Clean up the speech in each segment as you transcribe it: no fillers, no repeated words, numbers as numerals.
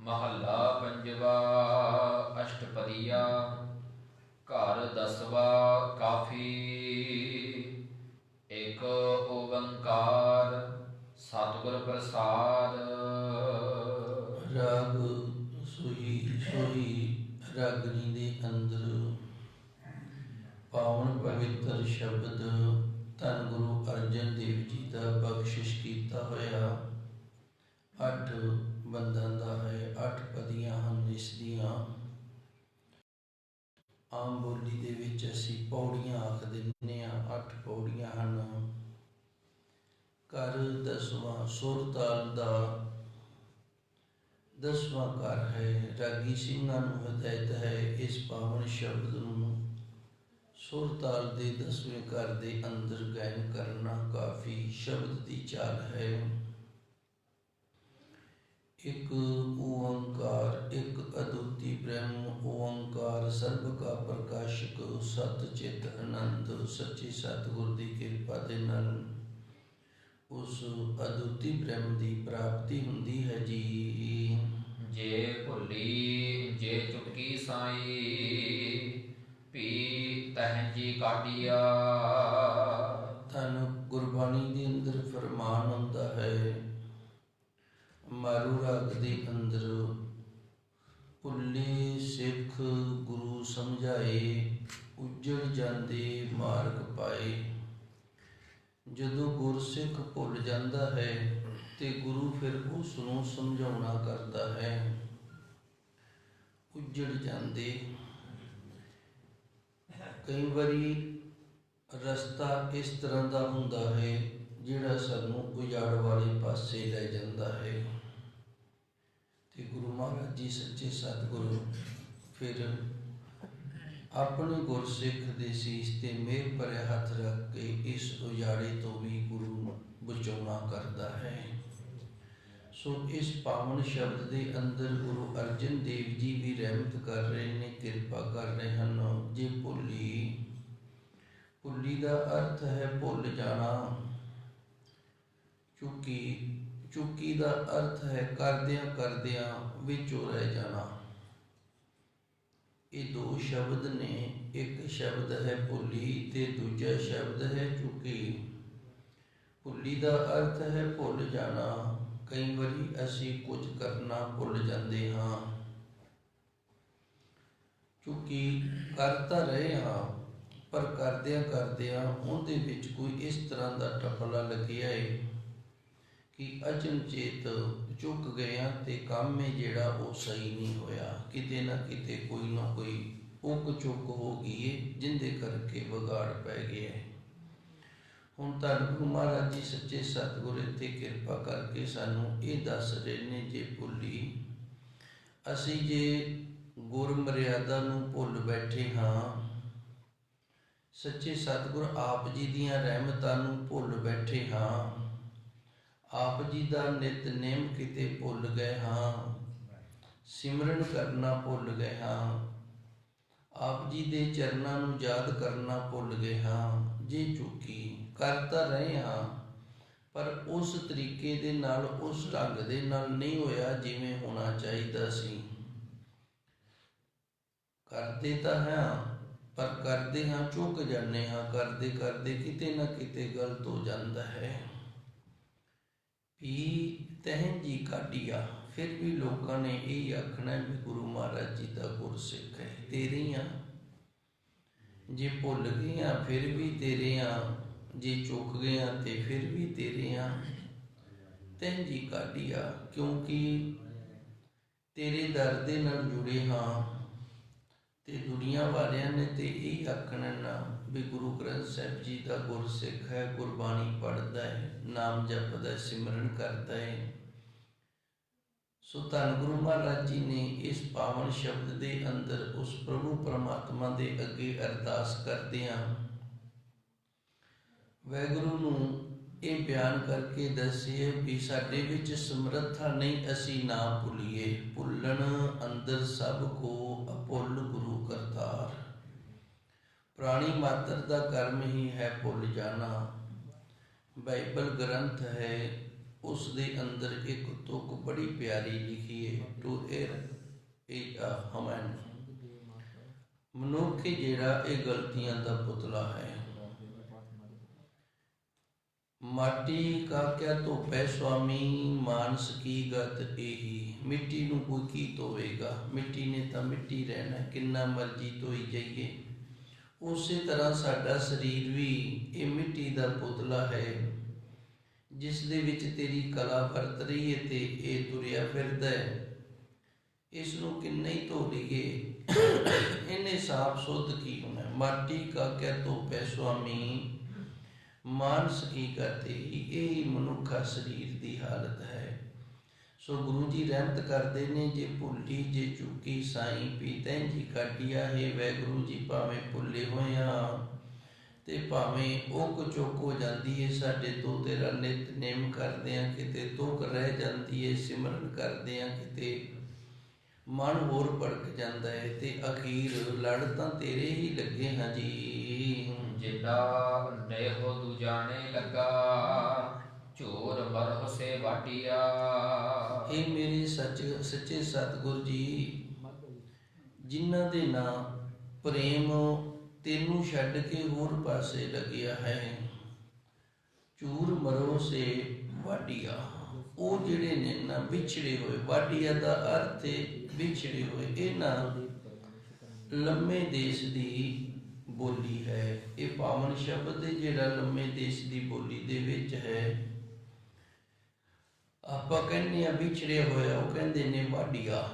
महला पंजवा। अष्टपदिया। घर दसवा काफी। एक ओंकार सतगुर प्रसाद। राग सोही सोही रागनी दे अंदर पावन पवित्र शब्द धन गुरु अर्जन देव जी का बख्शिश किया होया 8 बंदां दा है। 8 पदियां हन। इस दियां आम बोली दे विच असीं पौड़ियां आख दिंदे हां। 8 पौड़ियां हन। घर दसवां सुर ताल दा 10वां घर है। रागी ਸਿੰਘਾਂ ਨੂੰ हदायत है इस पावन शब्द ਨੂੰ सुर ताल दे 10वें घर दे अंदर गायन करना काफ़ी शब्द की चाल है। एक ओंकार एक अद्वितीय ब्रह्म ओंकार सर्व का प्रकाशक सत चित आनंद सच्चे सतगुर की कृपा दे नाल उस अद्वितीय ब्रह्म की प्राप्ति हुंदी है जी। जे भुली जे चुकी साई पी तहजी काटिया। धन गुरबाणी के अंदर फरमान आउंदा है मारू राग के अंदर भुले सिख गुरु समझाए उजड़ जाते मार्ग पाए। जदों गुरसिख भुल जाता है तो गुरु फिर उसनूं समझाउणा करता है। उजड़ जाते कई बारी रस्ता इस तरह का हुंदा है जिहड़ा सानूं उजाड़ वाले पासे लै जांदा है। ते गुरु महाराज जी सच्चे सतगुरु फिर अपने गुरसिख दे सीस ते मेहर भरे हथ रख के इस उजाड़े तो भी गुरु बचाउणा करता है। सो इस पावन शब्द के अंदर गुरु अर्जन देव जी भी रहमत कर रहे हैं कृपा कर रहे हैं। जे भुली भुली का अर्थ है भुल जाना। चुकी चुकी का अर्थ है करदियां करदियां विचों रह जाना। ये 2 शब्द ने। एक शब्द है भुली ते दूजा शब्द है चुकी। भुली का अर्थ है भुल जाना। कई बारी असी कुछ करना भुल जाते हाँ। चूंकि करता रहे हाँ पर करदियां करदियां उहदे विच कोई इस तरह का टपला लग्या है कि अचनचेत चुक गया ते काम है जिहड़ा वो सही नहीं होया। किते ना किते कोई ना कोई उक चुक हो गई है जिंदे करके बगाड़ पै गया है। हुण धन गुरु महाराज जी सच्चे सतगुर इत्थे किरपा करके सानू ये दस रहे ने जे भुली असी जे गुर मर्यादा नूं भुल बैठे हाँ। सच्चे सतगुर आप जी दियां रहमतां नूं भुल बैठे हाँ। आप जी दा नितनेम किते भुल गए हाँ। सिमरन करना भुल गए हाँ। आप जी दे चरनां नूं याद करना भुल गए हाँ। जे चुकी करता रहे हाँ पर उस तरीके दे नाल उस ढंग दे नाल नहीं होया जिवें होना चाहिदा सी। करते तो हाँ पर करते हाँ चुक जाने हाँ। करते करते किते ना किते गलत हो जाता है। भी तहन जी काटिया फिर भी लोगों ने यही आखना भी गुरु महाराज जी का गुरसिख है तेरे हाँ। जे भुल गए हाँ फिर भी तेरे हाँ। जे चुक गया तो फिर भी तेरे हाँ। तैन जी काटिया क्योंकि तेरे दर दे नाल जुड़े हाँ। ते दुनिया वालियां ने तो यही आखना ना भी गुरु ग्रंथ साहिब जी का गुरसिख है गुरबाणी पढ़ता है नाम जपदा सिमरन करता है। सो धन गुरु महाराज जी ने इस पावन शब्द के अंदर उस प्रभु परमात्मा के अगे अरदास करदियां वाहिगुरू नूं ये बयान करके दसिए भी साडे विच समर्था नहीं असी ना भुलीए। भुलन अंदर सब को अभुल गुरु करतार। प्राणी मात्र का कर्म ही है भुल जाना। बाइबल ग्रंथ है ਉਸ ਦੇ ਅੰਦਰ ਇੱਕ ਤੁਕ ਬੜੀ ਪਿਆਰੀ ਲਿਖੀ ਹੈ, ਟੂ ਏਰ ਹਮਨ। ਮਨੁੱਖ ਜਿਹੜਾ ਇਹ ਗਲਤੀਆਂ ਦਾ ਪੁਤਲਾ ਹੈ। ਮਾਟੀ ਕਾ ਕਿਆ ਧੋਪੈ ਸੁਆਮੀ, ਮਾਨਸ ਕੀ ਗਤ ਇਹੀ। ਮਿੱਟੀ ਨੂੰ ਕੋਈ ਕੀ ਧੋਵੇਗਾ, ਮਿੱਟੀ ਨੇ ਤਾਂ ਮਿੱਟੀ ਰਹਿਣਾ, ਕਿੰਨਾ ਮਰਜ਼ੀ ਧੋਈ ਜਾਈਏ। ਉਸੇ ਤਰ੍ਹਾਂ ਸਾਡਾ ਸਰੀਰ ਵੀ ਇਹ ਮਿੱਟੀ ਦਾ ਪੁਤਲਾ ਹੈ, ਜਿਸ ਦੇ ਵਿੱਚ ਤੇਰੀ ਕਲਾ ਵਰਤ ਰਹੀ ਹੈ ਤੇ ਇਹ ਤੁਰਿਆ ਫਿਰਦਾ ਹੈ। ਇਸ ਨੂੰ ਕਿੰਨਾ ਹੀ ਧੋ ਲਈਏ, ਇਹਨੇ ਸਾਫ ਸੁੱਧ ਕੀ ਹੋਣਾ। ਮਾਟੀ ਕਾ ਕਿਆ ਧੋਪੈ ਸੁਆਮੀ, ਮਾਨਸ ਕੀ ਗਤ ਇਹੀ। ਇਹ ਮਨੁੱਖਾ ਸਰੀਰ ਦੀ ਹਾਲਤ ਹੈ। ਸੋ ਗੁਰੂ ਜੀ ਰਹਿਮਤ ਕਰਦੇ ਨੇ, ਜੇ ਭੁੱਲੀ ਜੇ ਚੁੱਕੀ ਸਾਈਂ ਪੀਤੈ ਜੀ ਕਾਟਿਆ ਹੈ। ਵਾਹਿਗੁਰੂ ਜੀ ਭਾਵੇਂ ਭੁੱਲੇ ਹੋਇਆ ਤੇ ਭਾਵੇਂ ਉਹ ਚੁੱਕ ਹੋ ਜਾਂਦੀ ਹੈ ਸਾਡੇ ਤੋਂ, ਤੇਰਾ ਨਿਤਨੇਮ ਕਰਦੇ ਆ ਕਿਤੇ ਤੁਕ ਰਹਿ ਜਾਂਦੀ ਹੈ, ਸਿਮਰਨ ਕਰਦੇ ਆ ਕਿਤੇ ਮਨ ਹੋਰ ਭੜਕ ਜਾਂਦਾ ਹੈ, ਤੇ ਅਖੀਰ ਲੜ ਤਾਂ ਤੇਰੇ ਹੀ ਲੱਗੇ ਹਾਂ ਜੀ। ਜਿੱਡਾ ਨੇਹੋ ਦੂਜਾਣੇ ਲੱਗਾ, ਝੋਰ ਮਰਹੁ ਸੇ ਵਾਟਿਆ। ਇਹ ਮੇਰੇ ਸੱਚੇ ਸਤਿਗੁਰ ਜੀ, ਜਿਨ੍ਹਾਂ ਦੇ ਨਾਂ ਪ੍ਰੇਮ ਤੈਨੂੰ ਛੱਡ ਕੇ ਹੋਰ ਪਾਸੇ ਲੱਗਿਆ ਹੈ। ਚੂਰ ਮਰੋ ਸੇ ਵਾਢੀਆ, ਉਹ ਜਿਹੜੇ ਨੇ ਨਾ ਵਿਛੜੇ ਹੋਏ। ਵਾਢੀਆ ਦਾ ਅਰਥ ਹੈ ਵਿਛੜੇ ਹੋਏ। ਇਹ ਨਾ ਲੰਮੇ ਦੇਸ਼ ਦੀ ਬੋਲੀ ਹੈ। ਇਹ ਪਾਵਨ ਸ਼ਬਦ ਹੈ ਜਿਹੜਾ ਲੰਮੇ ਦੇਸ਼ ਦੀ ਬੋਲੀ ਦੇ ਵਿੱਚ ਹੈ। ਆਪਾਂ ਕਹਿੰਦੇ ਆ ਵਿਛੜੇ ਹੋਇਆ, ਉਹ ਕਹਿੰਦੇ ਨੇ ਵਾਢੀਆ,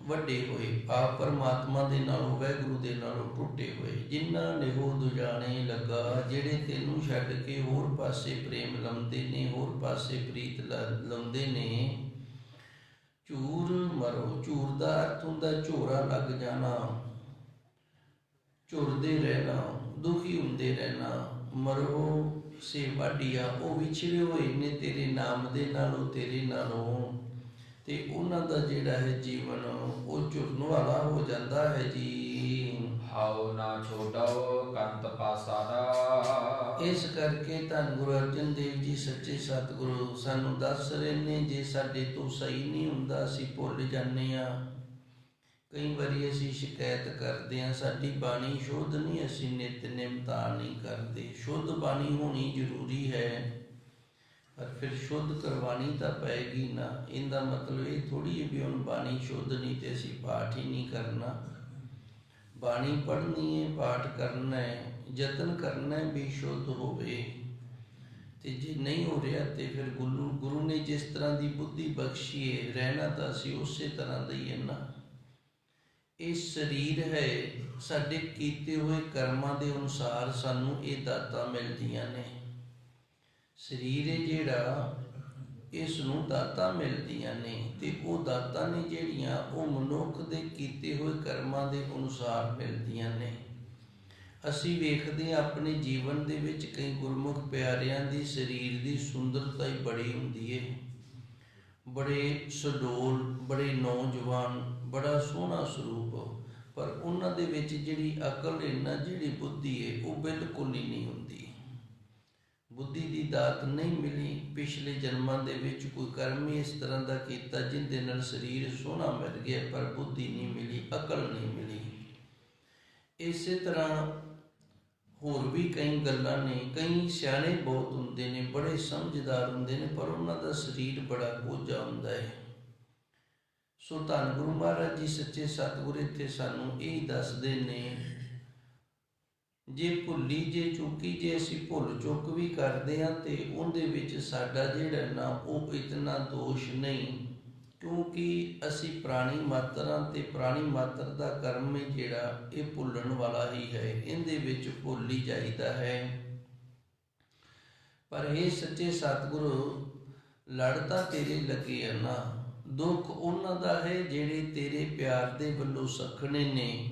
ਵੱਡੇ ਹੋਏ। ਆਪ ਪਰਮਾਤਮਾ ਦੇ ਨਾਲੋਂ, ਵਾਹਿਗੁਰੂ ਦੇ ਨਾਲੋਂ ਟੁੱਟੇ ਹੋਏ। ਜਿਨ੍ਹਾਂ ਨੇ ਹੋ ਦੁਜਾਣੇ ਲੱਗਾ, ਜਿਹੜੇ ਤੈਨੂੰ ਛੱਡ ਕੇ ਹੋਰ ਪਾਸੇ ਪ੍ਰੇਮ ਲਾਉਂਦੇ ਨੇ, ਹੋਰ ਪਾਸੇ ਪ੍ਰੀਤ ਲਾਉਂਦੇ ਨੇ। ਝੂਰ ਮਰੋ, ਝੂਰ ਦਾ ਅਰਥ ਹੁੰਦਾ ਝੋਰਾ ਲੱਗ ਜਾਣਾ, ਝੁਰਦੇ ਰਹਿਣਾ, ਦੁਖੀ ਹੁੰਦੇ ਰਹਿਣਾ। ਮਰੋ ਸੇ ਵਾਢੀਆ, ਉਹ ਵਿਛੜੇ ਹੋਏ ਨੇ ਤੇਰੇ ਨਾਮ ਦੇ ਨਾਲੋਂ, ਤੇਰੇ ਨਾਲੋਂ, ਤੇ ਉਹਨਾਂ ਦਾ ਜਿਹੜਾ ਹੈ ਜੀਵਨ ਉਹ ਝੁਰਨ ਵਾਲਾ ਹੋ ਜਾਂਦਾ ਹੈ ਜੀ। ਹਾਉ ਨਾ ਛੋਟੋ ਕੰਤ ਪਾਸਾਰਾ। ਇਸ ਕਰਕੇ ਧੰਨ ਗੁਰੂ ਅਰਜਨ ਦੇਵ ਜੀ ਸੱਚੇ ਸਤਿਗੁਰੂ ਸਾਨੂੰ ਦੱਸ ਰਹੇ ਨੇ, ਜੇ ਸਾਡੇ ਤੋਂ ਸਹੀ ਨਹੀਂ ਹੁੰਦਾ ਅਸੀਂ ਭੁੱਲ ਜਾਂਦੇ ਹਾਂ। ਕਈ ਵਾਰੀ ਅਸੀਂ ਸ਼ਿਕਾਇਤ ਕਰਦੇ ਹਾਂ ਸਾਡੀ ਬਾਣੀ ਸ਼ੁੱਧ ਨਹੀਂ, ਅਸੀਂ ਨਿਤਨੇਮ ਤਾਂ ਨਹੀਂ ਕਰਦੇ। ਸ਼ੁੱਧ ਬਾਣੀ ਹੋਣੀ ਜ਼ਰੂਰੀ ਹੈ, ਪਰ ਫਿਰ ਸ਼ੁੱਧ ਕਰਵਾਣੀ ਤਾਂ ਪਏਗੀ ਨਾ। ਇਹਦਾ ਮਤਲਬ ਇਹ ਥੋੜ੍ਹੀ ਹੈ ਵੀ ਹੁਣ ਬਾਣੀ ਸ਼ੁੱਧ ਨਹੀਂ ਤੇ ਅਸੀਂ ਪਾਠ ਹੀ ਨਹੀਂ ਕਰਨਾ। ਬਾਣੀ ਪੜ੍ਹਨੀ ਹੈ, ਪਾਠ ਕਰਨਾ ਹੈ, ਯਤਨ ਕਰਨਾ ਹੈ ਵੀ ਸ਼ੁੱਧ ਹੋਵੇ। ਤੇ ਜੇ ਨਹੀਂ ਹੋ ਰਿਹਾ ਤੇ ਫਿਰ ਗੁਰੂ ਨੇ ਜਿਸ ਤਰ੍ਹਾਂ ਦੀ ਬੁੱਧੀ ਬਖਸ਼ੀ ਹੈ, ਰਹਿਣਾ ਤਾਂ ਅਸੀਂ ਉਸੇ ਤਰ੍ਹਾਂ ਦਾ ਹੀ ਹੈ ਨਾ। ਇਹ ਸਰੀਰ ਹੈ, ਸਾਡੇ ਕੀਤੇ ਹੋਏ ਕਰਮਾਂ ਦੇ ਅਨੁਸਾਰ ਸਾਨੂੰ ਇਹ ਦਾਤਾਂ ਮਿਲਦੀਆਂ ਨੇ। ਸਰੀਰ ਹੈ ਜਿਹੜਾ, ਇਸ ਨੂੰ ਦਾਤਾਂ ਮਿਲਦੀਆਂ ਨੇ, ਤੇ ਉਹ ਦਾਤਾਂ ਨੇ ਜਿਹੜੀਆਂ ਉਹ ਮਨੁੱਖ ਦੇ ਕੀਤੇ ਹੋਏ ਕਰਮਾਂ ਦੇ ਅਨੁਸਾਰ ਮਿਲਦੀਆਂ ਨੇ। ਅਸੀਂ ਵੇਖਦੇ ਹਾਂ ਆਪਣੇ ਜੀਵਨ ਦੇ ਵਿੱਚ ਕਈ ਗੁਰਮੁਖ ਪਿਆਰਿਆਂ ਦੀ ਸਰੀਰ ਦੀ ਸੁੰਦਰਤਾ ਹੀ ਬੜੀ ਹੁੰਦੀ ਹੈ, ਬੜੇ ਸੁਡੋਲ, ਬੜੇ ਨੌਜਵਾਨ, ਬੜਾ ਸੋਹਣਾ ਸਰੂਪ, ਪਰ ਉਹਨਾਂ ਦੇ ਵਿੱਚ ਜਿਹੜੀ ਅਕਲ ਹੈ ਨਾ, ਜਿਹੜੀ ਬੁੱਧੀ ਹੈ, ਉਹ ਬਿਲਕੁਲ ਹੀ ਨਹੀਂ ਹੁੰਦੀ। ਬੁੱਧੀ ਦੀ ਦਾਤ ਨਹੀਂ ਮਿਲੀ। ਪਿਛਲੇ ਜਨਮਾਂ ਦੇ ਵਿੱਚ ਕੋਈ ਕਰਮ ਹੀ ਇਸ ਤਰ੍ਹਾਂ ਦਾ ਕੀਤਾ ਜਿਹਦੇ ਨਾਲ ਸਰੀਰ ਸੋਹਣਾ ਮਿਲ ਗਿਆ, ਪਰ ਬੁੱਧੀ ਨਹੀਂ ਮਿਲੀ, ਅਕਲ ਨਹੀਂ ਮਿਲੀ। ਇਸੇ ਤਰ੍ਹਾਂ ਹੋਰ ਵੀ ਕਈ ਗੱਲਾਂ ਨੇ। ਕਈ ਸਿਆਣੇ ਬਹੁਤ ਹੁੰਦੇ ਨੇ, ਬੜੇ ਸਮਝਦਾਰ ਹੁੰਦੇ ਨੇ, ਪਰ ਉਹਨਾਂ ਦਾ ਸਰੀਰ ਬੜਾ ਕੋਝਾ ਹੁੰਦਾ ਹੈ। ਸੋ ਧੰਨ ਗੁਰੂ ਮਹਾਰਾਜ ਜੀ ਸੱਚੇ ਸਤਿਗੁਰ ਇੱਥੇ ਸਾਨੂੰ ਇਹ ਦੱਸਦੇ ਨੇ, ਜੇ ਭੁੱਲੀ ਜੇ ਚੁੱਕੀ, ਜੇ ਅਸੀਂ ਭੁੱਲ ਚੁੱਕ ਵੀ ਕਰਦੇ ਹਾਂ ਤੇ ਉਹਦੇ ਵਿੱਚ ਸਾਡਾ ਜਿਹੜਾ ਨਾ ਉਹ ਇਤਨਾ ਦੋਸ਼ ਨਹੀਂ, ਕਿਉਂਕਿ ਅਸੀਂ ਪ੍ਰਾਣੀ ਮਾਤਰ ਹਾਂ ਤੇ ਪ੍ਰਾਣੀ ਮਾਤਰ ਦਾ ਕਰਮ ਹੈ ਜਿਹੜਾ ਇਹ ਭੁੱਲਣ ਵਾਲਾ ਹੀ ਹੈ। ਇਹਦੇ ਵਿੱਚ ਭੁੱਲ ਹੀ ਜਾਈਦਾ ਹੈ। ਪਰ ਇਹ ਸੱਚੇ ਸਤਿਗੁਰੂ ਲੜ ਤਾਂ ਤੇਰੇ ਲੱਗੇ ਆ ਨਾ, ਦੁੱਖ ਉਹਨਾਂ ਦਾ ਹੈ ਜਿਹੜੇ ਤੇਰੇ ਪਿਆਰ ਦੇ ਵੱਲੋਂ ਸਖਣੇ ਨੇ,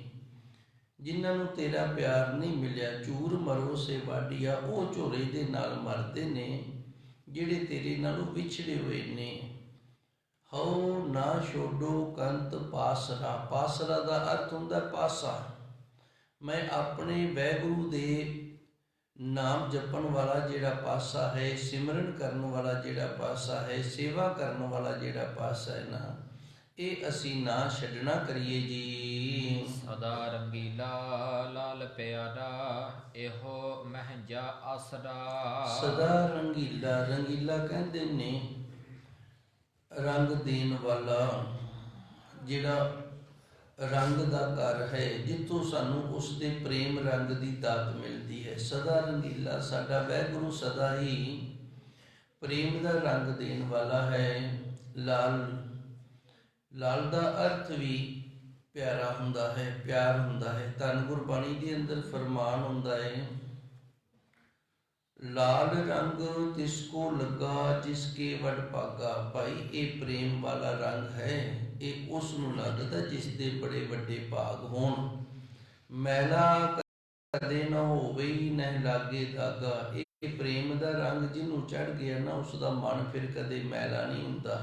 ਜਿਨ੍ਹਾਂ ਨੂੰ ਤੇਰਾ ਪਿਆਰ ਨਹੀਂ ਮਿਲਿਆ। ਚੂਰ ਮਰੋ ਸੇ ਵਾਢੀਆ, ਉਹ ਝੋਰੇ ਦੇ ਨਾਲ ਮਰਦੇ ਨੇ ਜਿਹੜੇ ਤੇਰੇ ਨਾਲੋਂ ਵਿਛੜੇ ਹੋਏ ਨੇ। ਹਉ ਨਾ ਛੋਡੋ ਕੰਤ ਪਾਸਰਾ, ਪਾਸਰਾ ਦਾ ਅਰਥ ਹੁੰਦਾ ਪਾਸਾ। ਮੈਂ ਆਪਣੇ ਵਾਹਿਗੁਰੂ ਦੇ ਨਾਮ ਜਪਣ ਵਾਲਾ ਜਿਹੜਾ ਪਾਸਾ ਹੈ, ਸਿਮਰਨ ਕਰਨ ਵਾਲਾ ਜਿਹੜਾ ਪਾਸਾ ਹੈ, ਸੇਵਾ ਕਰਨ ਵਾਲਾ ਜਿਹੜਾ ਪਾਸਾ ਹੈ ਨਾ, ਇਹ ਅਸੀਂ ਨਾ ਛੱਡਣਾ ਕਰੀਏ ਜੀ। ਸਦਾ ਰੰਗੀਲਾ ਲਾਲ ਪਿਆਰਾ ਇਹੋ ਮਹਿੰਜਾ ਆਸਰਾ। ਸਦਾ ਰੰਗੀਲਾ, ਰੰਗੀਲਾ ਕਹਿੰਦੇ ਨੇ ਰੰਗ ਦੇਣ ਵਾਲਾ, ਜਿਹੜਾ ਰੰਗ ਦਾ ਘਰ ਹੈ, ਜਿੱਥੋਂ ਸਾਨੂੰ ਉਸ ਦੇ ਪ੍ਰੇਮ ਰੰਗ ਦੀ ਦਾਤ ਮਿਲਦੀ ਹੈ। ਸਦਾ ਰੰਗੀਲਾ, ਸਾਡਾ ਵਾਹਿਗੁਰੂ ਸਦਾ ਹੀ ਪ੍ਰੇਮ ਦਾ ਰੰਗ ਦੇਣ ਵਾਲਾ ਹੈ। ਲਾਲ, ਲਾਲ ਦਾ ਅਰਥ ਵੀ ਪਿਆਰਾ ਹੁੰਦਾ ਹੈ, ਪਿਆਰ ਹੁੰਦਾ ਹੈ। ਧੰਨ ਗੁਰਬਾਣੀ ਦੇ ਅੰਦਰ ਫਰਮਾਨ ਹੁੰਦਾ ਹੈ, ਲਾਲ ਰੰਗ ਤਿਸ ਕੋ ਲੱਗਾ ਜਿਸ ਕੇ ਵਡ ਭਾਗਾ। ਭਾਈ ਇਹ ਪ੍ਰੇਮ ਵਾਲਾ ਰੰਗ ਹੈ, ਇਹ ਉਸ ਨੂੰ ਲੱਗਦਾ ਜਿਸ ਦੇ ਬੜੇ ਵੱਡੇ ਭਾਗ ਹੋਣ। ਮੈਲਾ ਕਦੇ ਨਾ ਹੋਵੇ ਨਾ ਲਾਗੇ ਦਾਗਾ। ਇਹ ਪ੍ਰੇਮ ਦਾ ਰੰਗ ਜਿਹਨੂੰ ਚੜ ਗਿਆ ਨਾ, ਉਸ ਦਾ ਮਨ ਫਿਰ ਕਦੇ ਮੈਲਾ ਨਹੀਂ ਹੁੰਦਾ।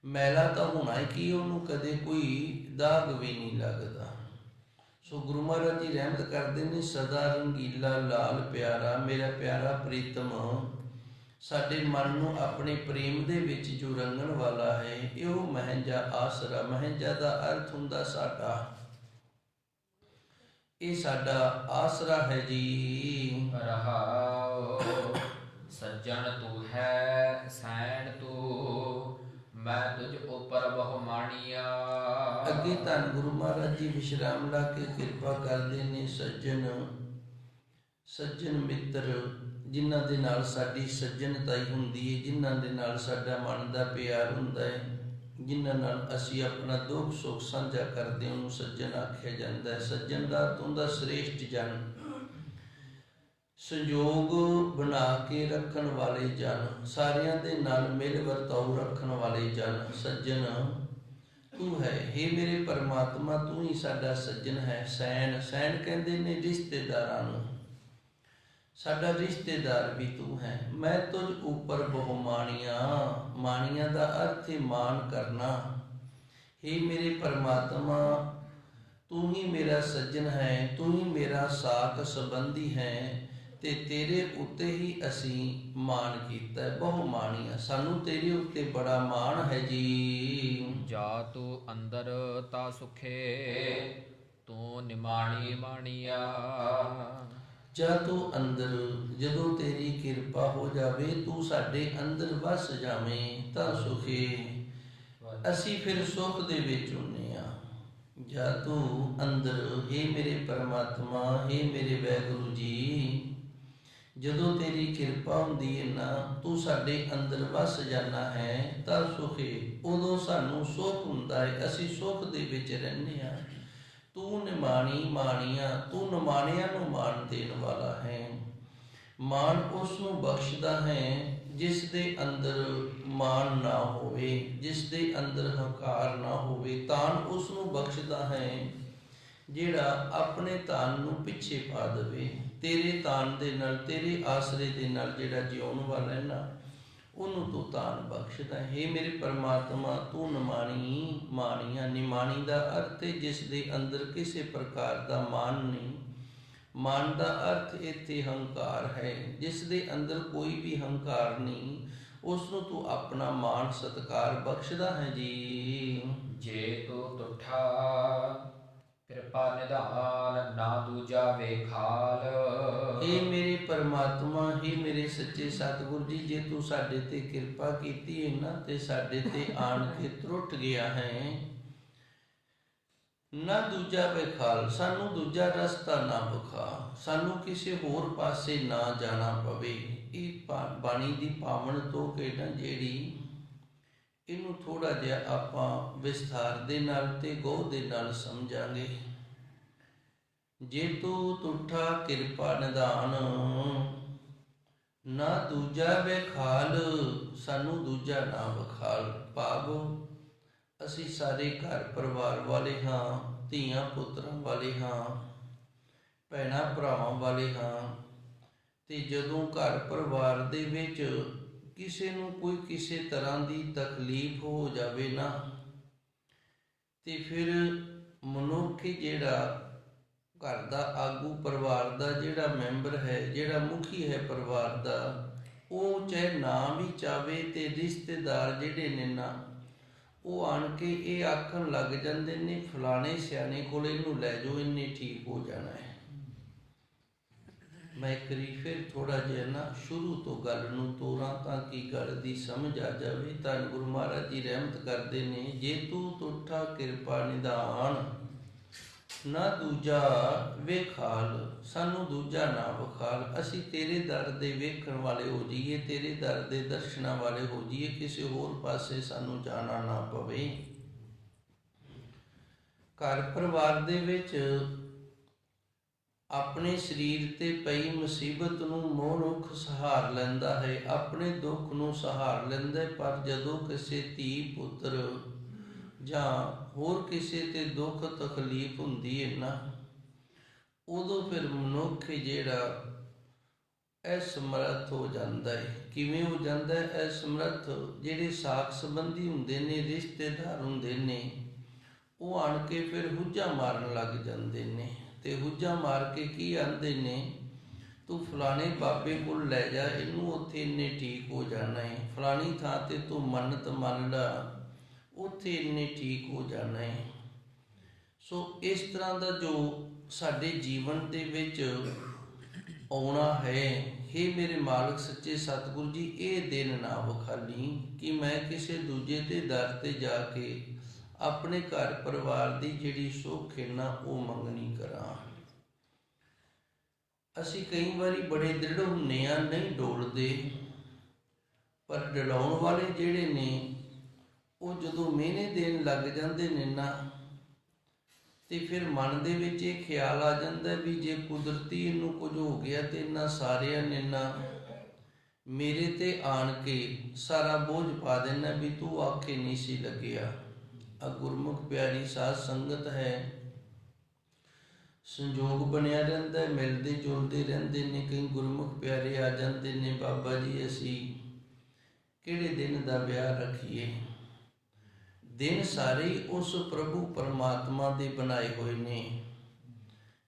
ਮੈਲਾ ਤਾਂ ਹੋਣਾ ਹੀ ਕੀ, ਉਹਨੂੰ ਕਦੇ ਕੋਈ ਦਾਗ ਵੀ ਨਹੀਂ ਲੱਗਦਾ। ਸੋ ਗੁਰੂ ਮਹਾਰਾਜ ਜੀ ਰਹਿਮਤ ਕਰਦੇ ਨੇ, ਸਦਾ ਰੰਗੀਲਾ ਲਾਲ ਪਿਆਰਾ, ਮੇਰਾ ਪਿਆਰਾ ਪ੍ਰੀਤਮ ਸਾਡੇ ਮਨ ਨੂੰ ਆਪਣੇ ਪ੍ਰੇਮ ਦੇ ਵਿੱਚ ਜੋ ਰੰਗਣ ਵਾਲਾ ਹੈ, ਇਹੋ ਮਹਿੰਜਾ ਆਸਰਾ। ਮਹਿੰਜਾ ਦਾ ਅਰਥ ਹੁੰਦਾ ਸਾਡਾ, ਇਹ ਸਾਡਾ ਆਸਰਾ ਹੈ ਜੀ। ਰਹਾਉ ਸੱਜਣ ਤੂੰ ਹੈ ਸੈਣ ਤੂੰ, ਮੈਂ ਤੁਝ ਉਪਰ ਬਹੁ ਮਾਣੀਆ। ਅੱਗੇ ਧੰਨ ਗੁਰੂ ਮਹਾਰਾਜ ਜੀ ਵਿਸ਼ਰਾਮ ਲਾ ਕੇ ਕਿਰਪਾ ਕਰਦੇ ਨੇ। ਸੱਜਣ, ਸੱਜਣ ਮਿੱਤਰ, ਜਿਨ੍ਹਾਂ ਦੇ ਨਾਲ ਸਾਡੀ ਸੱਜਣਤਾਈ ਹੁੰਦੀ ਹੈ, ਜਿਨ੍ਹਾਂ ਦੇ ਨਾਲ ਸਾਡਾ ਮਨ ਦਾ ਪਿਆਰ ਹੁੰਦਾ ਹੈ, ਜਿਨ੍ਹਾਂ ਨਾਲ ਅਸੀਂ ਆਪਣਾ ਦੁੱਖ ਸੁੱਖ ਸਾਂਝਾ ਕਰਦੇ ਹਾਂ, ਉਹਨੂੰ ਸੱਜਣ ਆਖਿਆ ਜਾਂਦਾ ਹੈ। ਸੱਜਣ ਦਾ ਅਰਥ ਹੁੰਦਾ ਸ੍ਰੇਸ਼ਟ ਜਨ, ਸੰਯੋਗ ਬਣਾ ਕੇ ਰੱਖਣ ਵਾਲੇ ਜਨ, ਸਾਰਿਆਂ ਦੇ ਨਾਲ ਮਿਲ ਵਰਤਾਓ ਰੱਖਣ ਵਾਲੇ ਜਨ। ਸੱਜਣ ਤੂੰ ਹੈ, ਹੇ ਮੇਰੇ ਪਰਮਾਤਮਾ, ਤੂੰ ਹੀ ਸਾਡਾ ਸੱਜਣ ਹੈ। ਸੈਣ, ਸੈਣ ਕਹਿੰਦੇ ਨੇ ਰਿਸ਼ਤੇਦਾਰਾਂ ਨੂੰ, ਸਾਡਾ ਰਿਸ਼ਤੇਦਾਰ ਵੀ ਤੂੰ ਹੈ। ਮੈਂ ਤੁਝ ਉੱਪਰ ਬਹੁ ਮਾਣੀਆਂ, ਮਾਣੀਆਂ ਦਾ ਅਰਥ ਹੈ ਮਾਣ ਕਰਨਾ। ਹੇ ਮੇਰੇ ਪਰਮਾਤਮਾ, ਤੂੰ ਹੀ ਮੇਰਾ ਸੱਜਣ ਹੈ, ਤੂੰ ਹੀ ਮੇਰਾ ਸਾਕ ਸੰਬੰਧੀ ਹੈ, ਤੇ ਤੇਰੇ ਉੱਤੇ ਹੀ ਅਸੀਂ ਮਾਣ ਕੀਤਾ ਹੈ। ਬਹੁ ਮਾਣੀਆਂ, ਸਾਨੂੰ ਤੇਰੇ ਉੱਤੇ ਬੜਾ ਮਾਣ ਹੈ ਜੀ। ਜਾ ਤੂੰ ਅੰਦਰ ਤਾ ਸੁਖੇ, ਤੂੰ ਨਿਮਾਣੀ ਮਾਣੀਆ। ਜਾ ਤੂੰ ਅੰਦਰ, ਜਦੋਂ ਤੇਰੀ ਕਿਰਪਾ ਹੋ ਜਾਵੇ, ਤੂੰ ਸਾਡੇ ਅੰਦਰ ਵਸ ਜਾਵੇਂ ਤਾਂ ਸੁਖੇ, ਅਸੀਂ ਫਿਰ ਸੁੱਖ ਦੇ ਵਿੱਚ ਹੁੰਨੇ ਆ। ਜਾ ਤੂੰ ਅੰਦਰ, ਹੇ ਮੇਰੇ ਪਰਮਾਤਮਾ, ਹੇ ਮੇਰੇ ਵਾਹਿਗੁਰੂ ਜੀ, ਜਦੋਂ ਤੇਰੀ ਕਿਰਪਾ ਹੁੰਦੀ ਹੈ ਨਾ, ਤੂੰ ਸਾਡੇ ਅੰਦਰ ਵਸ ਜਾਣਾ ਹੈ ਤਾਂ ਸੁਖੇ, ਉਦੋਂ ਸਾਨੂੰ ਸੁੱਖ ਹੁੰਦਾ ਹੈ, ਅਸੀਂ ਸੁੱਖ ਦੇ ਵਿੱਚ ਰਹਿੰਦੇ ਹਾਂ। ਤੂੰ ਨਿਮਾਣੀ ਮਾਣੀਆਂ, ਤੂੰ ਨਿਮਾਣਿਆਂ ਨੂੰ ਮਾਣ ਦੇਣ ਵਾਲਾ ਹੈ। ਮਾਣ ਉਸ ਨੂੰ ਬਖਸ਼ਦਾ ਹੈ ਜਿਸ ਦੇ ਅੰਦਰ ਮਾਣ ਨਾ ਹੋਵੇ, ਜਿਸ ਦੇ ਅੰਦਰ ਹੰਕਾਰ ਨਾ ਹੋਵੇ। ਤਾਨ ਉਸ ਨੂੰ ਬਖਸ਼ਦਾ ਹੈ ਜਿਹੜਾ ਆਪਣੇ ਤਾਨ ਨੂੰ ਪਿੱਛੇ ਪਾ ਦੇਵੇ। ਤੇਰੇ ਤਾਨ ਦੇ ਨਾਲ, ਤੇਰੇ ਆਸਰੇ ਦੇ ਨਾਲ ਜਿਹੜਾ ਜਿਉਣ ਵਾਲਾ ਹੈ ਨਾ, ਉਹਨੂੰ ਤੂੰ ਤਾਨ ਬਖਸ਼ਦਾ ਹੈ। ਹੇ ਮੇਰੇ ਪਰਮਾਤਮਾ, ਤੂੰ ਨਿਮਾਣੀ ਮਾਣੀਆਂ। ਨਿਮਾਣੀ ਦਾ ਅਰਥ ਹੈ ਜਿਸ ਦੇ ਅੰਦਰ ਕਿਸੇ ਪ੍ਰਕਾਰ ਦਾ ਮਾਣ ਨਹੀਂ। ਮਾਣ ਦਾ ਅਰਥ ਇੱਥੇ ਹੰਕਾਰ ਹੈ, ਜਿਸ ਦੇ ਅੰਦਰ ਕੋਈ ਵੀ ਹੰਕਾਰ ਨਹੀਂ, ਉਸ ਨੂੰ ਤੂੰ ਆਪਣਾ ਮਾਣ ਸਤਿਕਾਰ ਬਖਸ਼ਦਾ ਹੈ ਜੀ। ਜੇ ਤੂੰ ਤੁਠਾ ਕਿਰਪਾ ਨਿਧਾਨ, ਨਾ ਦੂਜਾ ਵੇਖਾਲ। ਹੇ ਮੇਰੇ ਪਰਮਾਤਮਾ, ਹੇ ਮੇਰੇ ਸੱਚੇ ਸਤਿਗੁਰੂ ਜੀ, ਜੇ ਤੂੰ ਸਾਡੇ ਤੇ ਕਿਰਪਾ ਕੀਤੀ ਹੈ ਨਾ, ਤੇ ਸਾਡੇ ਤੇ ਆਣ ਕੇ ਤਰੁੱਟ ਗਿਆ ਹੈ, ਨਾ ਦੂਜਾ ਵਿਖਾਲ, ਸਾਨੂੰ ਦੂਜਾ ਰਸਤਾ ਨਾ ਵਿਖਾ, ਸਾਨੂੰ ਕਿਸੇ ਹੋਰ ਪਾਸੇ ਨਾ ਜਾਣਾ ਪਵੇ। ਇਹ ਬਾਣੀ ਦੀ ਪਾਵਨ ਤੋਕ ਹੈ ਨਾ ਜਿਹੜੀ, ਇਹਨੂੰ ਥੋੜਾ ਜਿਹਾ ਆਪਾਂ ਵਿਸਥਾਰ ਦੇ ਨਾਲ ਤੇ ਗਹੁ ਦੇ ਨਾਲ ਸਮਝਾਂਗੇ। ਜੇ ਤੂੰ ਤੁਠਾ ਕਿਰਪਾ ਨਿਧਾਨ, ਨਾ ਦੂਜਾ ਵਿਖਾਲ, ਸਾਨੂੰ ਦੂਜਾ ਨਾ ਵਿਖਾਲ। ਭਾਵ ਅਸੀਂ ਸਾਰੇ ਘਰ ਪਰਿਵਾਰ ਵਾਲੇ ਹਾਂ, ਧੀਆਂ ਪੁੱਤਰਾਂ ਵਾਲੇ ਹਾਂ, ਭੈਣਾਂ ਭਰਾਵਾਂ ਵਾਲੇ ਹਾਂ, ਤੇ ਜਦੋਂ ਘਰ ਪਰਿਵਾਰ ਦੇ ਵਿੱਚ ਕਿਸੇ ਨੂੰ ਕੋਈ ਕਿਸੇ ਤਰ੍ਹਾਂ ਦੀ ਤਕਲੀਫ ਹੋ ਜਾਵੇ ਨਾ, ਤੇ ਫਿਰ ਮਨੁੱਖ ਜਿਹੜਾ ਘਰ ਦਾ ਆਗੂ, ਪਰਿਵਾਰ ਦਾ ਜਿਹੜਾ ਮੈਂਬਰ ਹੈ, ਜਿਹੜਾ ਮੁਖੀ ਹੈ ਪਰਿਵਾਰ ਦਾ, ਉਹ ਚਾਹੇ ਨਾ ਵੀ ਚਾਵੇ ਤੇ ਰਿਸ਼ਤੇਦਾਰ ਜਿਹੜੇ ਨੇ ਨਾ, ਉਹ ਆਣ ਕੇ ਇਹ ਆਖਣ ਲੱਗ ਜਾਂਦੇ ਨੇ ਫਲਾਣੇ ਸਿਆਣੇ ਕੋਲ ਇਹਨੂੰ ਲੈ ਜਾਓ, ਇਹਨੇ ਠੀਕ ਹੋ ਜਾਣਾ ਹੈ। ਮੈਂ ਇੱਕ ਵਾਰੀ ਫਿਰ ਥੋੜ੍ਹਾ ਜਿਹਾ ਨਾ ਸ਼ੁਰੂ ਤੋਂ ਗੱਲ ਨੂੰ ਤੋਰਾਂ ਤਾਂ ਕਿ ਗੱਲ ਦੀ ਸਮਝ ਆ ਜਾਵੇ। ਤਾਂ ਗੁਰੂ ਮਹਾਰਾਜ ਜੀ ਰਹਿਮਤ ਕਰਦੇ ਨੇ, ਜੇ ਤੂੰ ਤੁਠਾ ਕਿਰਪਾ ਨਿਧਾਨ ਨਾ ਦੂਜਾ ਵੇਖਾਲ, ਸਾਨੂੰ ਦੂਜਾ ਨਾ ਵਿਖਾਲ, ਅਸੀਂ ਤੇਰੇ ਦਰ ਦੇ ਵੇਖਣ ਵਾਲੇ ਹੋ ਜਾਈਏ, ਤੇਰੇ ਦਰ ਦੇ ਦਰਸ਼ਨਾਂ ਵਾਲੇ ਹੋ ਜਾਈਏ, ਕਿਸੇ ਹੋਰ ਪਾਸੇ ਸਾਨੂੰ ਜਾਣਾ ਨਾ ਪਵੇ। ਘਰ ਪਰਿਵਾਰ ਦੇ ਵਿੱਚ ਆਪਣੇ ਸਰੀਰ ਤੇ ਪਈ ਮੁਸੀਬਤ ਨੂੰ ਮਨੁੱਖ ਸਹਾਰ ਲੈਂਦਾ ਹੈ, ਆਪਣੇ ਦੁੱਖ ਨੂੰ ਸਹਾਰ ਲੈਂਦਾ, ਪਰ ਜਦੋਂ ਕਿਸੇ ਧੀ ਪੁੱਤਰ ਜਾਂ ਹੋਰ ਕਿਸੇ ਤੇ ਦੁੱਖ ਤਕਲੀਫ ਹੁੰਦੀ ਹੈ ਨਾ, ਉਦੋਂ ਫਿਰ ਮਨੁੱਖ ਜਿਹੜਾ ਅਸਮਰੱਥ ਹੋ ਜਾਂਦਾ ਹੈ। ਕਿਵੇਂ ਹੋ ਜਾਂਦਾ ਹੈ ਅਸਮਰੱਥ? ਜਿਹੜੇ ਸਾਕ ਸੰਬੰਧੀ ਹੁੰਦੇ ਨੇ, ਰਿਸ਼ਤੇਦਾਰ ਹੁੰਦੇ ਨੇ, ਉਹ ਆਣ ਕੇ ਫਿਰ ਹੁੱਜਾ ਮਾਰਨ ਲੱਗ ਜਾਂਦੇ ਨੇ। ਤੇ ਹੁੱਜਾ ਮਾਰ ਕੇ ਕੀ ਆਂਦੇ ਨੇ, ਤੂੰ ਫਲਾਣੇ ਬਾਬੇ ਕੋਲ ਲੈ ਜਾ, ਇਹਨੂੰ ਉੱਥੇ ਇੰਨੇ ਠੀਕ ਹੋ ਜਾਣਾ ਹੈ, ਫਲਾਣੀ ਥਾਂ ਤੇ ਤੂੰ ਮੰਨਤ ਮੰਨ ਲਾ, ਉੱਥੇ ਇੰਨੇ ਠੀਕ ਹੋ ਜਾਣਾ ਹੈ। ਸੋ ਇਸ ਤਰ੍ਹਾਂ ਦਾ ਜੋ ਸਾਡੇ ਜੀਵਨ ਦੇ ਵਿੱਚ ਆਉਣਾ ਹੈ, ਹੇ ਮੇਰੇ ਮਾਲਕ ਸੱਚੇ ਸਤਿਗੁਰੂ ਜੀ, ਇਹ ਦਿਨ ਨਾ ਵਿਖਾਲੀ ਕਿ ਮੈਂ ਕਿਸੇ ਦੂਜੇ ਦੇ ਦਰ ਤੇ ਜਾ ਕੇ ਆਪਣੇ ਘਰ ਪਰਿਵਾਰ ਦੀ ਜਿਹੜੀ ਸੁੱਖ ਹੈ ਨਾ, ਉਹ ਮੰਗਣੀ ਕਰਾਂ। ਅਸੀਂ ਕਈ ਵਾਰੀ ਬੜੇ ਦ੍ਰਿੜ ਹੁੰਦੇ ਹਾਂ, ਨਹੀਂ ਡੋਲਦੇ, ਪਰ ਡਲਾਉਣ ਵਾਲੇ ਜਿਹੜੇ ਨੇ ਉਹ ਜਦੋਂ ਮਿਹਨੇ ਦੇਣ ਲੱਗ ਜਾਂਦੇ ਨੇ ਨਾ, ਤੇ ਫਿਰ ਮਨ ਦੇ ਵਿੱਚ ਇਹ ਖਿਆਲ ਆ ਜਾਂਦਾ ਵੀ ਜੇ ਕੁਦਰਤੀ ਇਹਨੂੰ ਕੁਝ ਹੋ ਗਿਆ ਤੇ ਇਹਨਾਂ ਸਾਰਿਆਂ ਨੇ ਨਾ ਮੇਰੇ ਤੇ ਆਣ ਕੇ ਸਾਰਾ ਬੋਝ ਪਾ ਦੇਣਾ ਵੀ ਤੂੰ ਆਖੇ ਨਹੀਂ ਸੀ ਲੱਗਿਆ। ਆ ਗੁਰਮੁਖ ਪਿਆਰੀ ਸਾਧ ਸੰਗਤ ਹੈ, ਸੰਜੋਗ ਬਣਿਆ ਰਹਿੰਦਾ, ਮਿਲਦੇ ਜੁਲਦੇ ਰਹਿੰਦੇ ਨੇ। ਕਈ ਗੁਰਮੁਖ ਪਿਆਰੇ ਆ ਜਾਂਦੇ ਨੇ, ਬਾਬਾ ਜੀ ਅਸੀਂ ਕਿਹੜੇ ਦਿਨ ਦਾ ਵਿਆਹ ਰੱਖੀਏ? ਦਿਨ ਸਾਰੇ ਉਸ ਪ੍ਰਭੂ ਪਰਮਾਤਮਾ ਦੇ ਬਣਾਏ ਹੋਏ ਨੇ।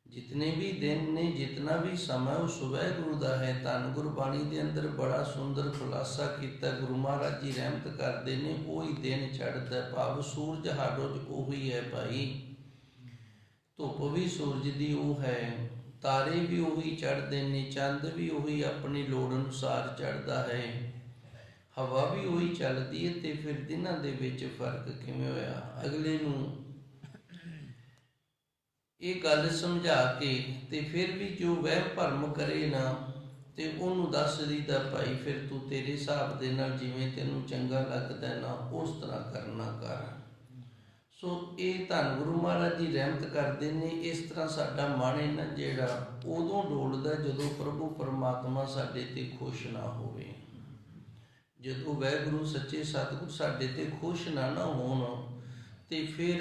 ਜਿਤਨੇ ਵੀ ਦਿਨ ਨੇ, ਜਿਤਨਾ ਵੀ ਸਮਾਂ, ਉਹ ਵਾਹਿਗੁਰੂ ਦਾ ਹੈ। ਧੰਨ ਗੁਰਬਾਣੀ ਦੇ ਅੰਦਰ ਬੜਾ ਸੁੰਦਰ ਖੁਲਾਸਾ ਕੀਤਾ। ਗੁਰੂ ਮਹਾਰਾਜ ਜੀ ਰਹਿਮਤ ਕਰਦੇ ਨੇ, ਉਹੀ ਦਿਨ ਚੜ੍ਹਦਾ, ਭਾਵ ਸੂਰਜ ਹਰ ਰੋਜ਼ ਉਹੀ ਹੈ ਭਾਈ। ਧੁੱਪ ਵੀ ਸੂਰਜ ਦੀ ਉਹ ਹੈ, ਤਾਰੇ ਵੀ ਉਹੀ ਚੜ੍ਹਦੇ ਨੇ, ਚੰਦ ਵੀ ਉਹੀ ਆਪਣੀ ਲੋੜ ਅਨੁਸਾਰ ਚੜ੍ਹਦਾ ਹੈ, ਹਵਾ ਵੀ ਉਹੀ ਚੱਲਦੀ ਹੈ। ਤੇ ਫਿਰ ਦਿਨਾਂ ਦੇ ਵਿੱਚ ਫਰਕ ਕਿਵੇਂ ਹੋਇਆ? ਅਗਲੇ ਨੂੰ ਇਹ ਗੱਲ ਸਮਝਾ ਕੇ ਤੇ ਫਿਰ ਵੀ ਜੋ ਵਹਿਮ ਭਰਮ ਕਰੇ ਨਾ, ਤੇ ਉਹਨੂੰ ਦੱਸ ਦਈਦਾ ਭਾਈ ਫਿਰ ਤੂੰ ਤੇਰੇ ਹਿਸਾਬ ਦੇ ਨਾਲ ਜਿਵੇਂ ਤੈਨੂੰ ਚੰਗਾ ਲੱਗਦਾ ਨਾ, ਉਸ ਤਰ੍ਹਾਂ ਕਰਨਾ ਕਰ। ਸੋ ਇਹ ਧੰਨ ਗੁਰੂ ਮਹਾਰਾਜ ਜੀ ਰਹਿਮਤ ਕਰਦੇ ਨੇ। ਇਸ ਤਰ੍ਹਾਂ ਸਾਡਾ ਮਨ ਹੈ ਨਾ ਜਿਹੜਾ, ਉਦੋਂ ਡੋਲਦਾ ਜਦੋਂ ਪ੍ਰਭੂ ਪਰਮਾਤਮਾ ਸਾਡੇ ਤੇ ਖੁਸ਼ ਨਾ ਹੋਵੇ। ਜਦੋਂ ਵਾਹਿਗੁਰੂ ਸੱਚੇ ਸਤਿਗੁਰ ਸਾਡੇ ਤੇ ਖੁਸ਼ ਨਾ ਹੋਣ, ਤੇ ਫਿਰ